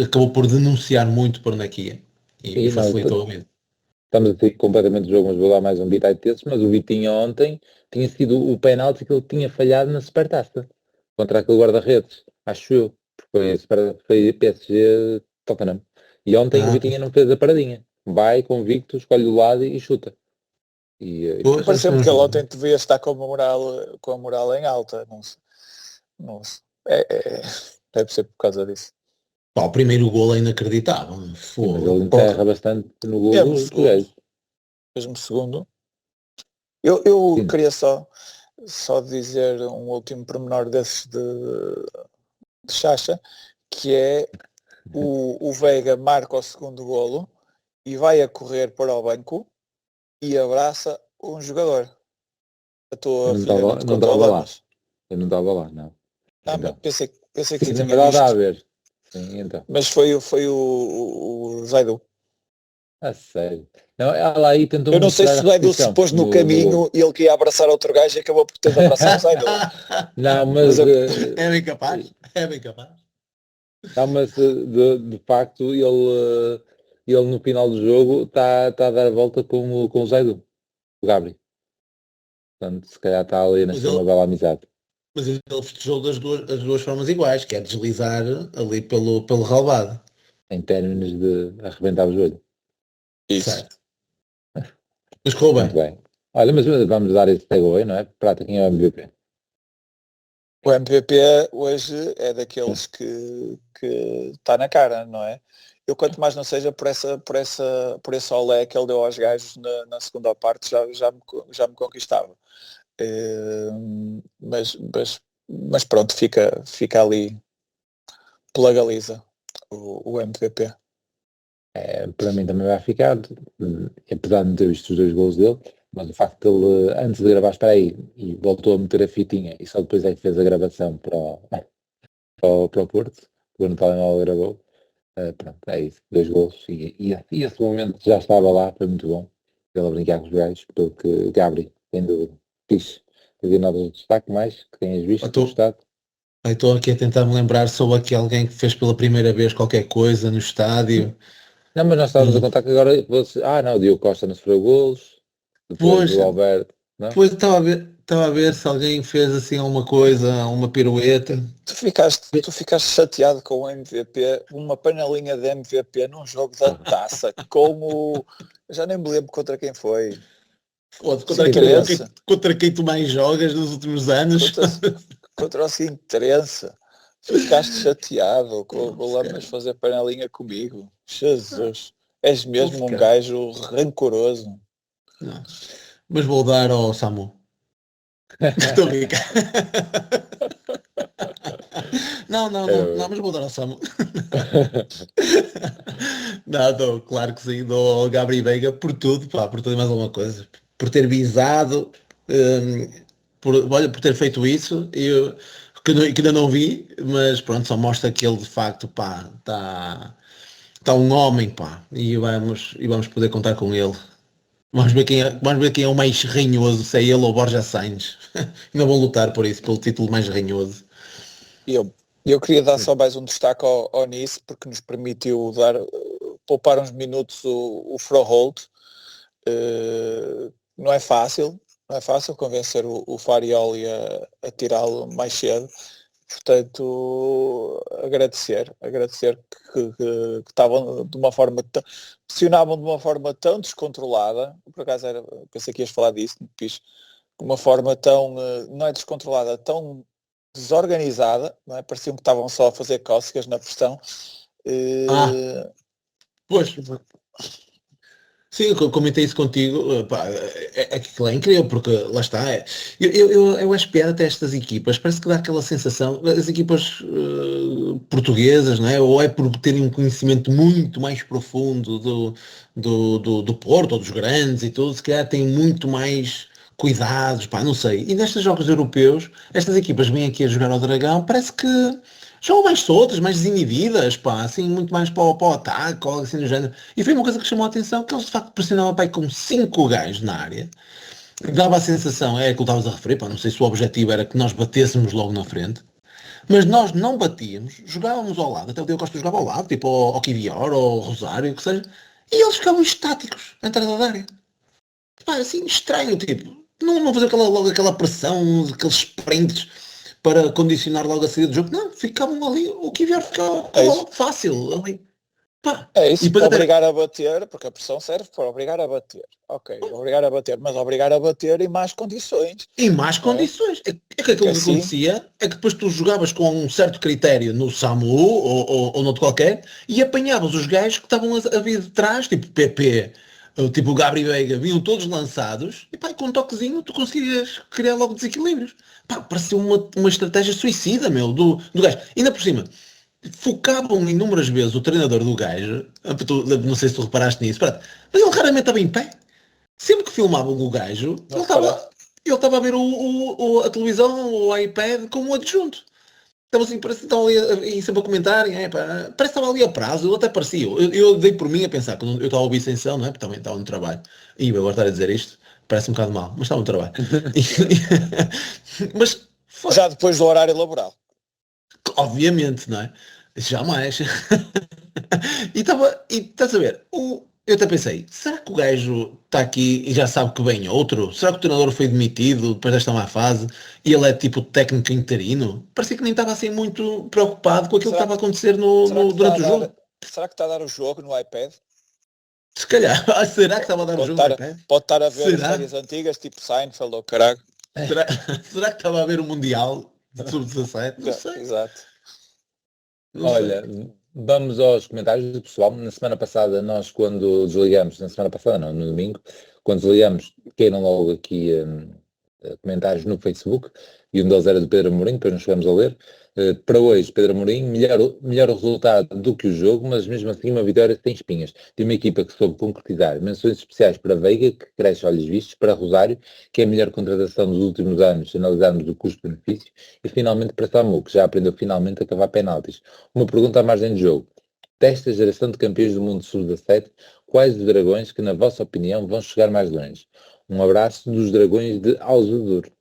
acabou por denunciar muito por onde é que ia e facilitou a vida. Estamos a ter completamente o jogo, mas vou dar mais um bitite desses, mas o Vitinho ontem tinha sido o penalti que ele tinha falhado na Supertaça contra aquele guarda-redes, acho eu, porque foi PSG Tottenham. E ontem o Vitinho não fez a paradinha. vai convicto, escolhe o lado e chuta. Pois, Parece-me que ele ontem devia estar com a moral em alta. Não sei. Deve ser por causa disso. pá, o primeiro golo é inacreditável. Mas Fogo. ele enterra bastante no gol Mesmo do segundo. gajo. Mesmo segundo. Eu Sim. queria só dizer um último pormenor desses de Chacha, que é o Veiga marca o segundo golo e vai a correr para o banco e abraça um jogador. A tua Eu não filha não te estava contou, lá. mas... Eu não estava lá, não. mas Então. pensei que Sim, tu na tinha verdade há a visto. ver. Sim, então. Mas foi o Zaidu. A sério. Não, ela aí tentou Eu não sei mostrar se a o Zaidu se repetição pôs no gol. caminho e ele queria abraçar outro gajo e acabou por ter de abraçar o Zaidu. Não, Mas mas, É bem capaz. É bem capaz. não, mas de facto ele no final do jogo está a dar a volta com o Zaidu, o Gabri. Portanto, se calhar está ali a Mas nascer uma ele, bela amizade. mas ele festejou as duas formas iguais, que é deslizar ali pelo relvado. Em termos de arrebentar o joelho. isso. Certo. Mas correu Muito bem. bem. Olha, mas vamos dar esse takeaway, não é? Prata, quem é o MVP? O MVP hoje é daqueles que está na cara, não é? Eu quanto mais não seja por esse olé que ele deu aos gajos na segunda parte, já me conquistava. Mas pronto, fica ali pela Galiza o MVP. Para mim também vai ficar, apesar de não ter visto os 2 gols dele, mas o facto de ele, antes de gravar, espera aí, e voltou a meter a fitinha, e só depois é que fez a gravação para o Porto, quando o telemóvel gravou. Pronto, é isso, 2 gols, e esse momento já estava lá, foi muito bom, ele a brincar com os gajos, porque Gabri, sem dúvida, fixe. Havia notas de destaque mais, que tenhas visto, gostado? Estou aqui a tentar me lembrar sobre aqui alguém que fez pela primeira vez qualquer coisa no estádio. Não, mas nós estávamos a contar que agora, não, o Diogo Costa não sofreu golos, depois Pois, o Alberto, não? pois estava a ver se alguém fez assim alguma coisa, uma pirueta. Tu ficaste chateado com o MVP, uma panelinha de MVP num jogo da taça, como já nem me lembro contra quem foi. Foda-se, Sinterense. contra quem tu mais jogas nos últimos anos. Contra o Sinterense. Ficaste chateado com o Lamas fazer panelinha comigo. Jesus. És mesmo um gajo rancoroso. Não. Mas vou dar ao Samu. Estou a brincar. Não, mas vou dar ao Samu. Não, claro que sim, dou ao Gabriel Veiga por tudo, pá, por tudo e mais alguma coisa. Por ter visado, por ter feito isso, que ainda não vi, mas pronto, só mostra que ele de facto, pá, está um homem, pá, e vamos poder contar com ele. Vamos ver quem é o mais ranhoso, se é ele ou o Borja Sainz. Ainda vão lutar por isso, pelo título mais ranhoso. Eu queria dar só mais um destaque ao Nice, porque nos permitiu poupar uns minutos o Froholt. Não é fácil convencer o Farioli a tirá-lo mais cedo. Portanto, agradecer que estavam de uma forma pressionavam de uma forma tão descontrolada. Por acaso pensei que ias falar disso, de uma forma tão não é descontrolada, tão desorganizada, não é? Pareciam que estavam só a fazer cócegas na pressão. Pois. Sim, eu comentei isso contigo, pá, aquilo é incrível, porque lá está, eu acho piada até estas equipas, parece que dá aquela sensação, as equipas portuguesas, não é? Ou é por terem um conhecimento muito mais profundo do Porto, ou dos grandes e tudo, se calhar têm muito mais cuidados, pá, não sei. E nestes jogos europeus, estas equipas vêm aqui a jogar ao Dragão, parece que são mais soltas, mais desinibidas, pá, assim, muito mais para o ataque, ou algo assim do género. E foi uma coisa que chamou a atenção, que eles de facto pressionavam, pá, com 5 gajos na área. Dava a sensação, é aquilo que estavas a referir, pá, não sei se o objetivo era que nós batêssemos logo na frente, mas nós não batíamos, jogávamos ao lado, até o Diogo Costa jogava ao lado, tipo ao Kivior, ou ao Rosário, o que seja, e eles ficavam estáticos na entrada da área. Pá, assim, estranho, tipo, não fazer logo aquela pressão, aqueles sprints para condicionar logo a saída do jogo. Não, ficavam ali, o Kivior ficava logo fácil ali. Pá, É e isso, depois até obrigar a bater, porque a pressão serve para obrigar a bater. Ok, obrigar a bater, mas obrigar a bater em más condições, em más não é? condições. É que Porque aquilo que assim, acontecia é que depois tu jogavas com um certo critério no SAMU ou noutro qualquer e apanhavas os gajos que estavam a vir de trás, tipo PP, tipo o Gabri Veiga, vinham todos lançados e pá, e com um toquezinho tu conseguias criar logo desequilíbrios. Pá, pareceu uma estratégia suicida, meu, do gajo. Ainda por cima, focavam inúmeras vezes o treinador do gajo, não sei se tu reparaste nisso, pá, mas ele raramente estava em pé. Sempre que filmavam o gajo, não reparei. ele estava a ver a televisão, o iPad com um adjunto. Estava assim, parece que estavam ali sempre a comentarem, parece que estava ali a prazo, ele até parecia. Eu dei por mim a pensar, quando eu estava a ouvir sem som, não é? Porque também estava no trabalho. E agora estar a dizer isto, parece um bocado mal, mas estava no trabalho. Mas foi, Já depois do horário laboral. obviamente, não é? Jamais. E estás a ver, eu até pensei, será que o gajo está aqui e já sabe que vem outro? Será que o treinador foi demitido depois desta má fase e ele é tipo técnico interino? Parecia que nem estava assim muito preocupado com aquilo que Será estava a que, acontecer será que está a durante o dar, jogo. será que está a dar o jogo no iPad? Se calhar, será que estava a dar o Pode jogo no estar, iPad? pode estar a ver Será? séries antigas, tipo Seinfeld ou caralho. Será, será que estava a ver o Mundial de Sub-17? Não sei, Exato. não sei. Olha, vamos aos comentários do pessoal. Na semana passada, nós quando desligamos, na semana passada não, no domingo, quando desligamos, queiram logo aqui comentários no Facebook, e um deles era do Pedro Amorim, depois nos chegamos a ler. Para hoje, Pedro Amorim, melhor resultado do que o jogo, mas mesmo assim uma vitória sem espinhas. De uma equipa que soube concretizar. Menções especiais para Veiga, que cresce olhos vistos, para Rosário, que é a melhor contratação dos últimos anos, se analisarmos o custo-benefício, e finalmente para Samu, que já aprendeu finalmente a cavar penaltis. Uma pergunta à margem de jogo. Desta geração de campeões do mundo sub-17, quais os dragões que, na vossa opinião, vão chegar mais longe? Um abraço dos dragões de Alzador.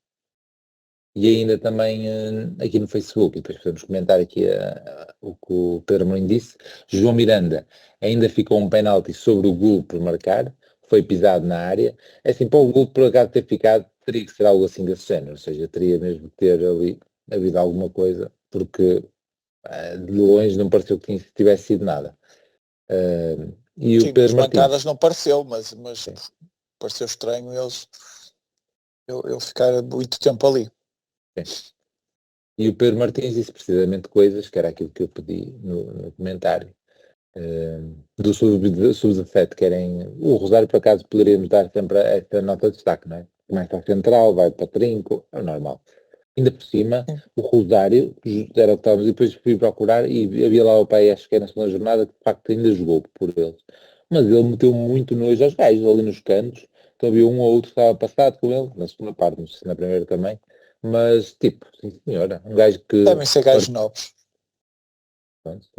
E ainda também aqui no Facebook, e depois podemos comentar aqui o que o Pedro Moinho disse. João Miranda, ainda ficou um penalti sobre o gol por marcar, foi pisado na área. É assim, para o gol por acaso ter ficado, teria que ser algo assim desse género, ou seja, teria mesmo que ter ali havido alguma coisa, porque de longe não pareceu que tivesse sido nada. E o Sim, nas Pedro Martins, bancadas não pareceu, mas pareceu estranho ele ficar muito tempo ali. e o Pedro Martins disse precisamente coisas, que era aquilo que eu pedi no comentário, do sub-17, querem o Rosário, por acaso poderíamos dar sempre esta nota de destaque, não é? Começa a central, vai para trinco, é o normal. Ainda por cima, o Rosário, era o que estávamos, e depois fui procurar e havia lá o pai, acho que era na segunda jornada, que de facto ainda jogou por eles. Mas ele meteu muito nojo aos gajos ali nos cantos, então havia um ou outro que estava passado com ele, na segunda parte, não sei se na primeira também, mas tipo, sim senhora, um gajo que Devem ser gajos novos. pronto,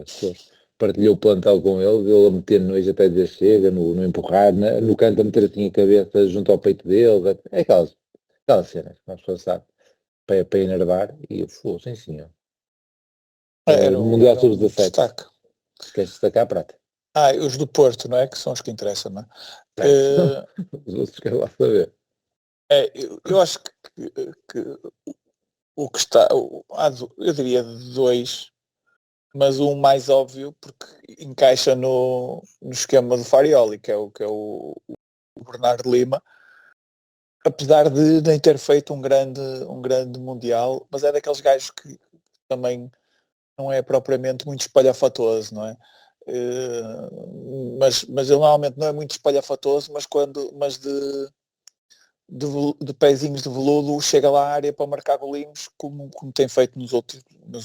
partilhou o plantel com ele a meter nojo até dizer chega, no empurrar, no canto a meter assim a cabeça junto ao peito dele, é aquelas cenas que uma pessoa sabe, para enervar, e eu fui, sim senhor. Era Mundial um Sub-17, destaque. queres destacar a prata? Os do Porto, não é? Que são os que interessam, não é? Os outros quero lá saber. Eu acho que o que está, eu diria dois, mas um mais óbvio, porque encaixa no esquema do Farioli, que é o Bernardo Lima, apesar de nem ter feito um grande Mundial, mas é daqueles gajos que também não é propriamente muito espalhafatoso, não é? Mas ele normalmente não é muito espalhafatoso, mas de pezinhos de veludo chega lá à área para marcar golinhos, como tem feito nos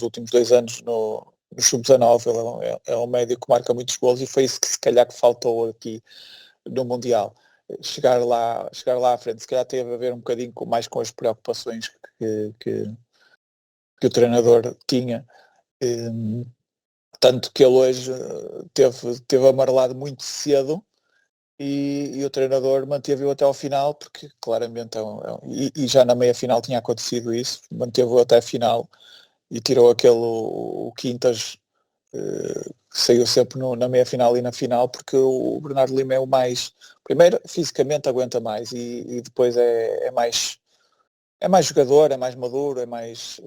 últimos 2 anos no Sub-19. Ele é um médio que marca muitos golos e foi isso que se calhar que faltou aqui no Mundial. Chegar lá à frente, se calhar teve a ver um bocadinho mais com as preocupações que o treinador tinha. Tanto que ele hoje teve amarelado muito cedo e o treinador manteve-o até ao final, porque claramente e já na meia-final tinha acontecido isso, manteve-o até a final e tirou o Quintas, que saiu sempre na meia-final e na final, porque o Bernardo Lima é o mais, primeiro fisicamente aguenta mais e depois é mais jogador, é mais maduro, é mais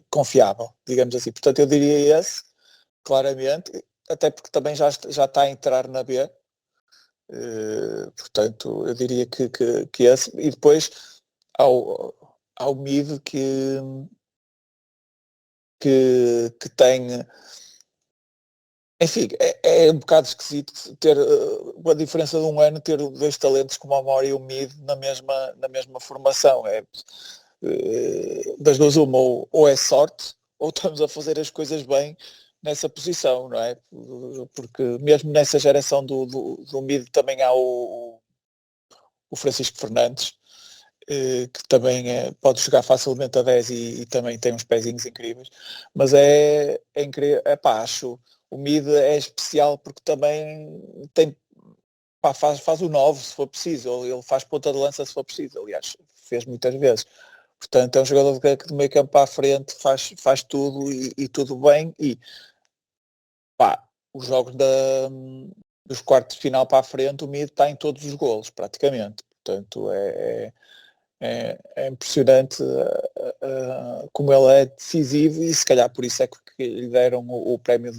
confiável, digamos assim. Portanto, eu diria esse, claramente. até porque também já está a entrar na B. Portanto, eu diria que esse, e depois ao Mid que tem, enfim, é um bocado esquisito ter uma diferença de um ano, ter dois talentos como a Mora e o Mid na mesma formação. Das duas uma, ou é sorte, ou estamos a fazer as coisas bem nessa posição, não é? Porque mesmo nessa geração do Mid também há o Francisco Fernandes, que também pode jogar facilmente a 10 e também tem uns pezinhos incríveis, mas é incrível. Acho o Mid é especial porque também tem, faz o 9 se for preciso, ele faz ponta de lança se for preciso, aliás, fez muitas vezes. Portanto, é um jogador que do meio campo para a frente faz tudo e tudo bem, e os jogos dos quartos de final para a frente, o Mid está em todos os golos, praticamente. Portanto, é impressionante como ele é decisivo, e se calhar por isso é que lhe deram o prémio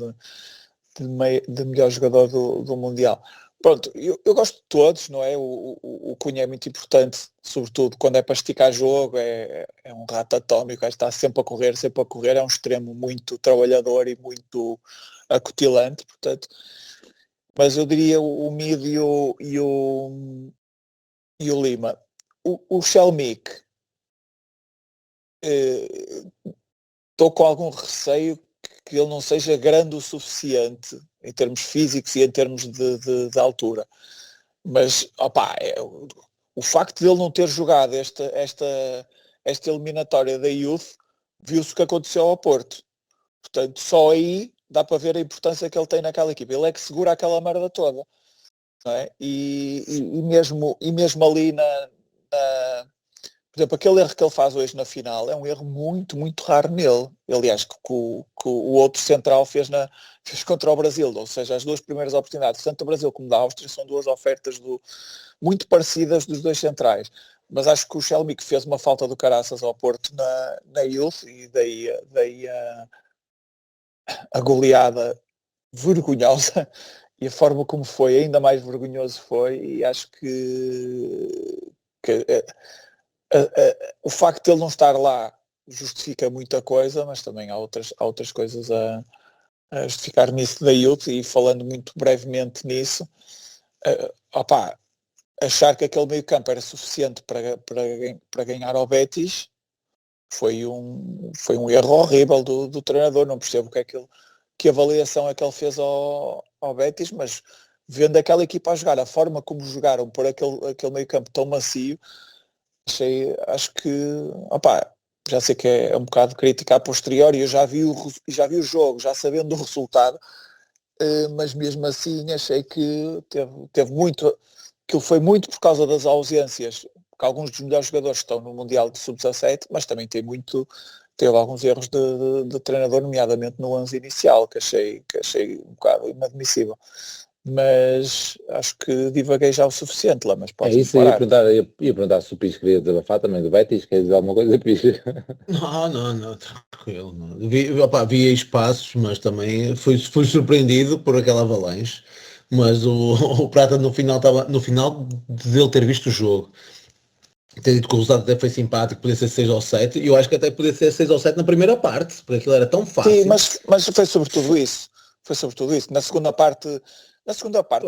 de melhor jogador do Mundial. Pronto, eu gosto de todos, não é? O Cunha é muito importante, sobretudo quando é para esticar jogo, é um rato atómico, está sempre a correr, é um extremo muito trabalhador e muito acutilante, portanto, mas eu diria o Mid e o Lima. O Shelmick, estou com algum receio que ele não seja grande o suficiente em termos físicos e em termos de altura, mas o facto de ele não ter jogado esta eliminatória da Youth, viu-se o que aconteceu ao Porto. Portanto, só aí dá para ver a importância que ele tem naquela equipa. Ele é que segura aquela merda toda, não é? E mesmo ali por exemplo, aquele erro que ele faz hoje na final é um erro muito, muito raro nele. Aliás, que o outro central fez contra o Brasil, ou seja, as duas primeiras oportunidades, tanto do Brasil como da Áustria, são duas ofertas muito parecidas dos dois centrais. Mas acho que o Shelmick fez uma falta do caraças ao Porto na Youth, e daí a goleada vergonhosa, e a forma como foi ainda mais vergonhoso foi, e acho que o facto de ele não estar lá justifica muita coisa, mas também há outras coisas a justificar nisso da Youth, e falando muito brevemente nisso, achar que aquele meio campo era suficiente para ganhar ao Betis foi um erro horrível do treinador. Não percebo que avaliação é que ele fez ao Betis, mas vendo aquela equipa a jogar, a forma como jogaram por aquele meio campo tão macio, acho que já sei que é um bocado crítica a posteriori, eu já vi o jogo, já sabendo o resultado, mas mesmo assim achei que teve muito, que foi muito por causa das ausências, porque alguns dos melhores jogadores estão no Mundial de Sub-17, mas também teve alguns erros de treinador, nomeadamente no 11 inicial, que achei um bocado inadmissível. Mas acho que divaguei já o suficiente lá, mas pode isso, ia perguntar se o Pires queria desabafar também do Betis, quer dizer alguma coisa, Pires? Não, tranquilo. Não. Vi espaços, mas também fui surpreendido por aquela avalanche. Mas o Prata no final de ele ter visto o jogo, ter dito que o resultado até foi simpático, podia ser 6 ou 7, e eu acho que até podia ser 6 ou 7 na primeira parte, porque aquilo era tão fácil. Sim, mas foi sobretudo isso. Na segunda parte,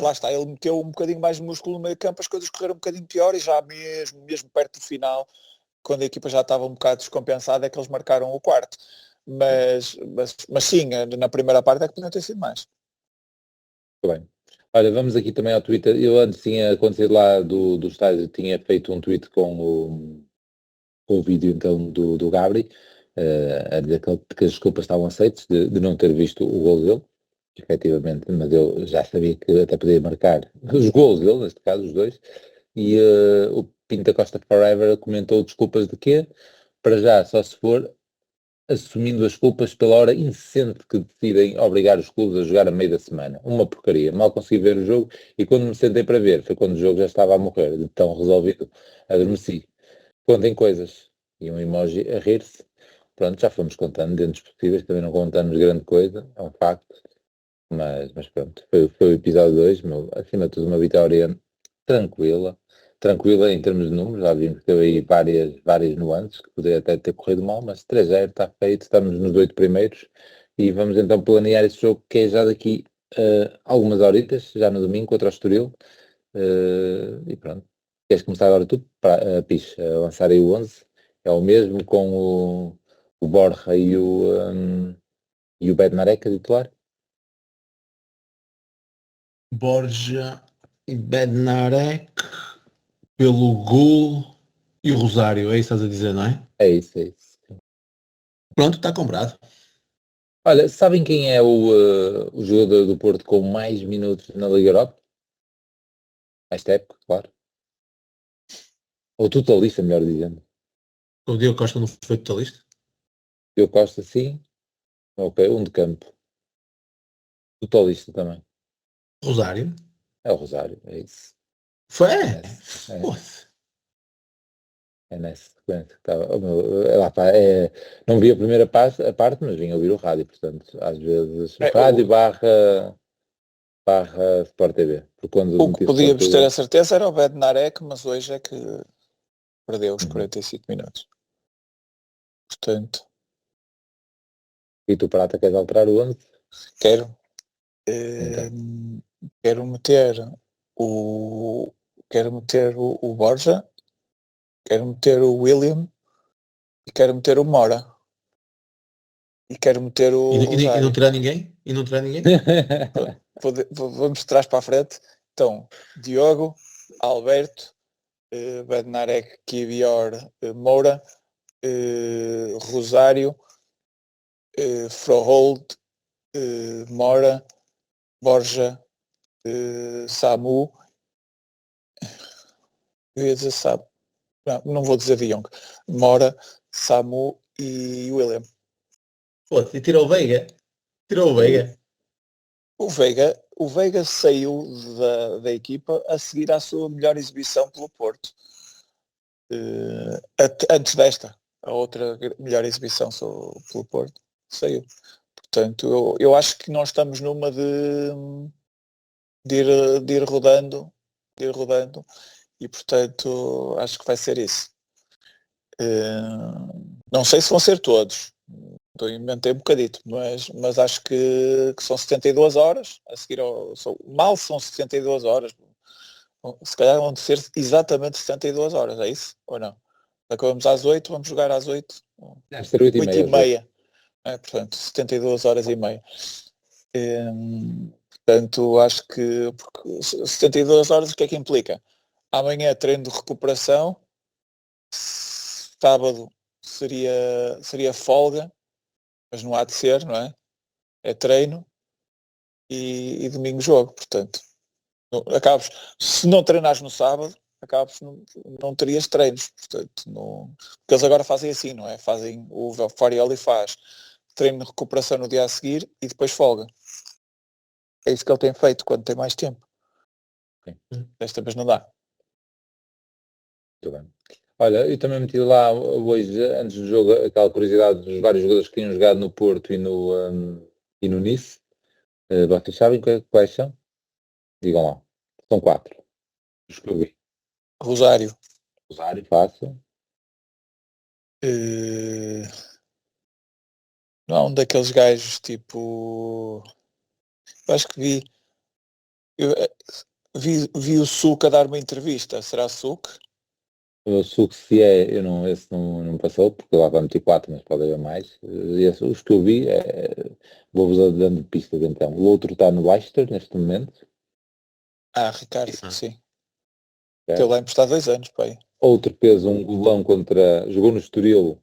lá está, ele meteu um bocadinho mais de músculo no meio campo, as coisas correram um bocadinho pior, e já mesmo perto do final, quando a equipa já estava um bocado descompensada, é que eles marcaram o quarto. Mas sim, na primeira parte é que podia ter sido mais. Muito bem. Olha, vamos aqui também ao Twitter. Eu antes tinha acontecido lá do estádio, tinha feito um tweet com o vídeo então do Gabri, a dizer que as desculpas estavam aceitas de não ter visto o gol dele, efetivamente, mas eu já sabia que até podia marcar os gols dele, neste caso os dois, e o Pinta Costa Forever comentou desculpas de quê? Para já, só se for assumindo as culpas pela hora incessante que decidem obrigar os clubes a jogar a meio da semana. Uma porcaria. Mal consegui ver o jogo, e quando me sentei para ver, foi quando o jogo já estava a morrer. De tão resolvido, adormeci. Contem coisas. E um emoji a rir-se. Pronto, já fomos contando dentro dos possíveis, também não contamos grande coisa, é um facto. mas pronto, foi o episódio 2, acima de tudo uma vitória tranquila em termos de números, já vimos que teve aí várias nuances, que poderia até ter corrido mal, mas 3-0 está feito, estamos nos 8 primeiros, e vamos então planear esse jogo que é já daqui algumas horitas, já no domingo, contra o Estoril, e pronto. Queres começar agora tu, Pis, a lançar aí o 11? É o mesmo com o Borja e o Bednarek a titular? Borja e Bednarek pelo Gol e o Rosário, é isso que estás a dizer, não é? É isso, é isso. Pronto, está comprado. Olha, sabem quem é o jogador do Porto com mais minutos na Liga Europa? Esta época, claro. Ou totalista, melhor dizendo. O Diogo Costa não foi totalista? Eu Costa, sim. Ok, um de campo. Totalista também. Rosário? É o Rosário, é isso. Foi? É. Poxa. É nessa sequência que estava. Lá está, não vi a primeira parte, mas vim ouvir o rádio, portanto, às vezes rádio barra Sport TV. O que podíamos ter a certeza era o Bednarek, mas hoje é que perdeu os 45 minutos. Portanto. E tu, Prata, queres alterar o 11? Quero. Então. Quero meter o Borja, quero meter o William e quero meter o Mora. E quero meter o E não terá ninguém? E não terá ninguém? Vamos de trás para a frente. Então, Diogo, Alberto, Bednarek, Kivior, Moura, Rosário, Frohold, Mora, Borja, Samu. Eu ia dizer Samu. Não vou dizer De Jong. Mora, Samu e William. Pô, e tirou o Veiga? Tirou o Veiga? O Veiga saiu da equipa a seguir à sua melhor exibição pelo Porto. Antes desta, a outra melhor exibição pelo Porto saiu. Portanto, eu acho que nós estamos numa de ir rodando, e portanto acho que vai ser isso. Não sei se vão ser todos. Inventei um bocadito, mas acho que são 72 horas a seguir mal são 72 horas. Se calhar vão ser exatamente 72 horas, é isso? Ou não? Acabamos às 8, vamos jogar às 8. Deve ser 8h30. Portanto, 72 horas e meia. Portanto, acho que 72 horas o que é que implica? Amanhã treino de recuperação, sábado seria folga, mas não há de ser, não é? É treino e domingo jogo, portanto. Se não treinares no sábado, não terias treinos, portanto, porque eles agora fazem assim, não é? O Farioli faz treino de recuperação no dia a seguir e depois folga. É isso que ele tem feito quando tem mais tempo. Desta vez não dá. Muito bem. Olha, eu também meti lá hoje, antes do jogo, aquela curiosidade dos vários jogadores que tinham jogado no Porto e no Nice. Vocês sabem quais são? Digam lá. São 4. Os que eu vi. Rosário, fácil. Não é um daqueles gajos tipo... Eu acho que vi o Suc a dar uma entrevista. Será Suc? O Suc, se é, esse não passou, porque lá vai meter 4, mas pode haver mais. Os que eu vi, vou-vos dando pistas então. O outro está no Leicester neste momento. Ricardo, sim. Teve lá emprestado 2 anos, pai. Outro fez um golão jogou no Estoril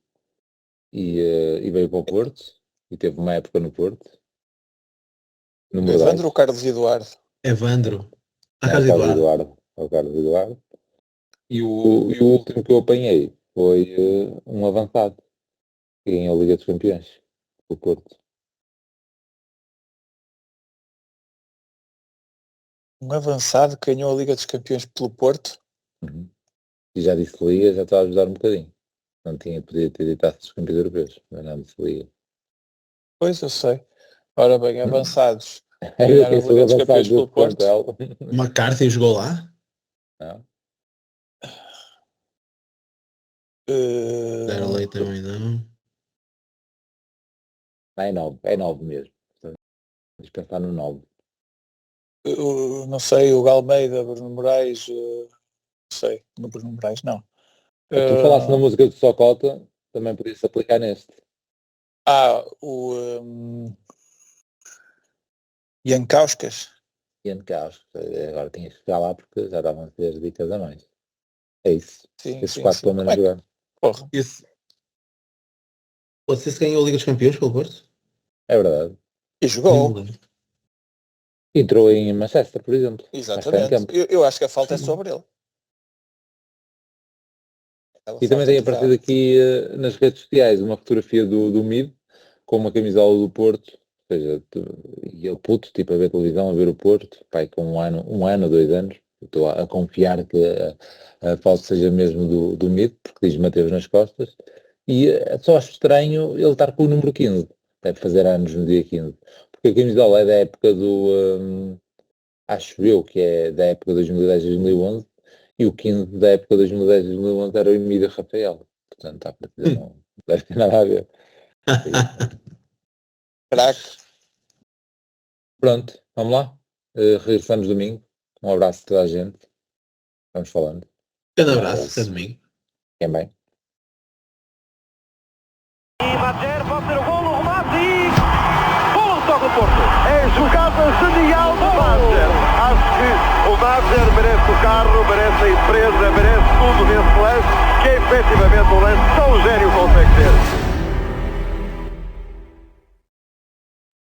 e veio para o Porto, e teve uma época no Porto. Evandro ou Carlos Eduardo? Evandro. Carlos Eduardo. E o último que eu apanhei foi um avançado que ganhou a Liga dos Campeões, o Porto. Um avançado que ganhou a Liga dos Campeões pelo Porto? Uhum. E já disse Liga, já estava a ajudar um bocadinho. Não podia ter dito Taça dos Campeões Europeus, mas não disse Liga. Pois, eu sei. Ora bem, avançados. Era quem soube Liga dos avançar Campeões pelo do Porto. plantel. McCarthy jogou lá? Não. Darley também não. É 9 mesmo. Portanto, vamos pensar no 9. Não sei, o Galmeida, Bruno Moraes, não sei, no Bruno Moraes não. Tu falaste na música do Socota, também podia-se aplicar neste. O Jankauskas. Ian Carlos. Agora tinhas que chegar lá porque já estavam a ter dicas a mais. É isso. Sim, Esses sim, 4 sim. pelo menos Como é que- jogar. Porra. Esse... Você ganhou a Liga dos Campeões pelo Porto? É verdade. E Nem me jogou, lembro. Entrou em Manchester, por exemplo. Mas está em exatamente. campo. Eu acho que a falta é sobre ele. Aquela E também falta tem que dá. aparecido aqui nas redes sociais uma fotografia do Mid com uma camisola do Porto. Ou seja, e ele puto, tipo, a ver televisão, a ver o Porto, pai, com um ano, 2 anos. Estou a confiar que a foto seja mesmo do Mid, porque diz Mateus nas costas. E só acho estranho ele estar com o número 15. Deve fazer anos no dia 15. Porque a camisola é da época acho eu que é da época de 2010-2011, e o 15 da época de 2010-2011 era o Emílio Rafael. Portanto, à partida não deve ter nada a ver. Craque. Pronto, vamos lá. Regressamos domingo. Um abraço a toda a gente. Vamos falando. Grande abraço, até domingo. Quem bem. E Madjer pode ter o golo, o remate e... Golo, toca o Porto. É jogada genial do Madjer. Acho que o Madjer merece o carro, merece a empresa, merece tudo nesse lance, que é efetivamente um lance tão gênio consegue ter.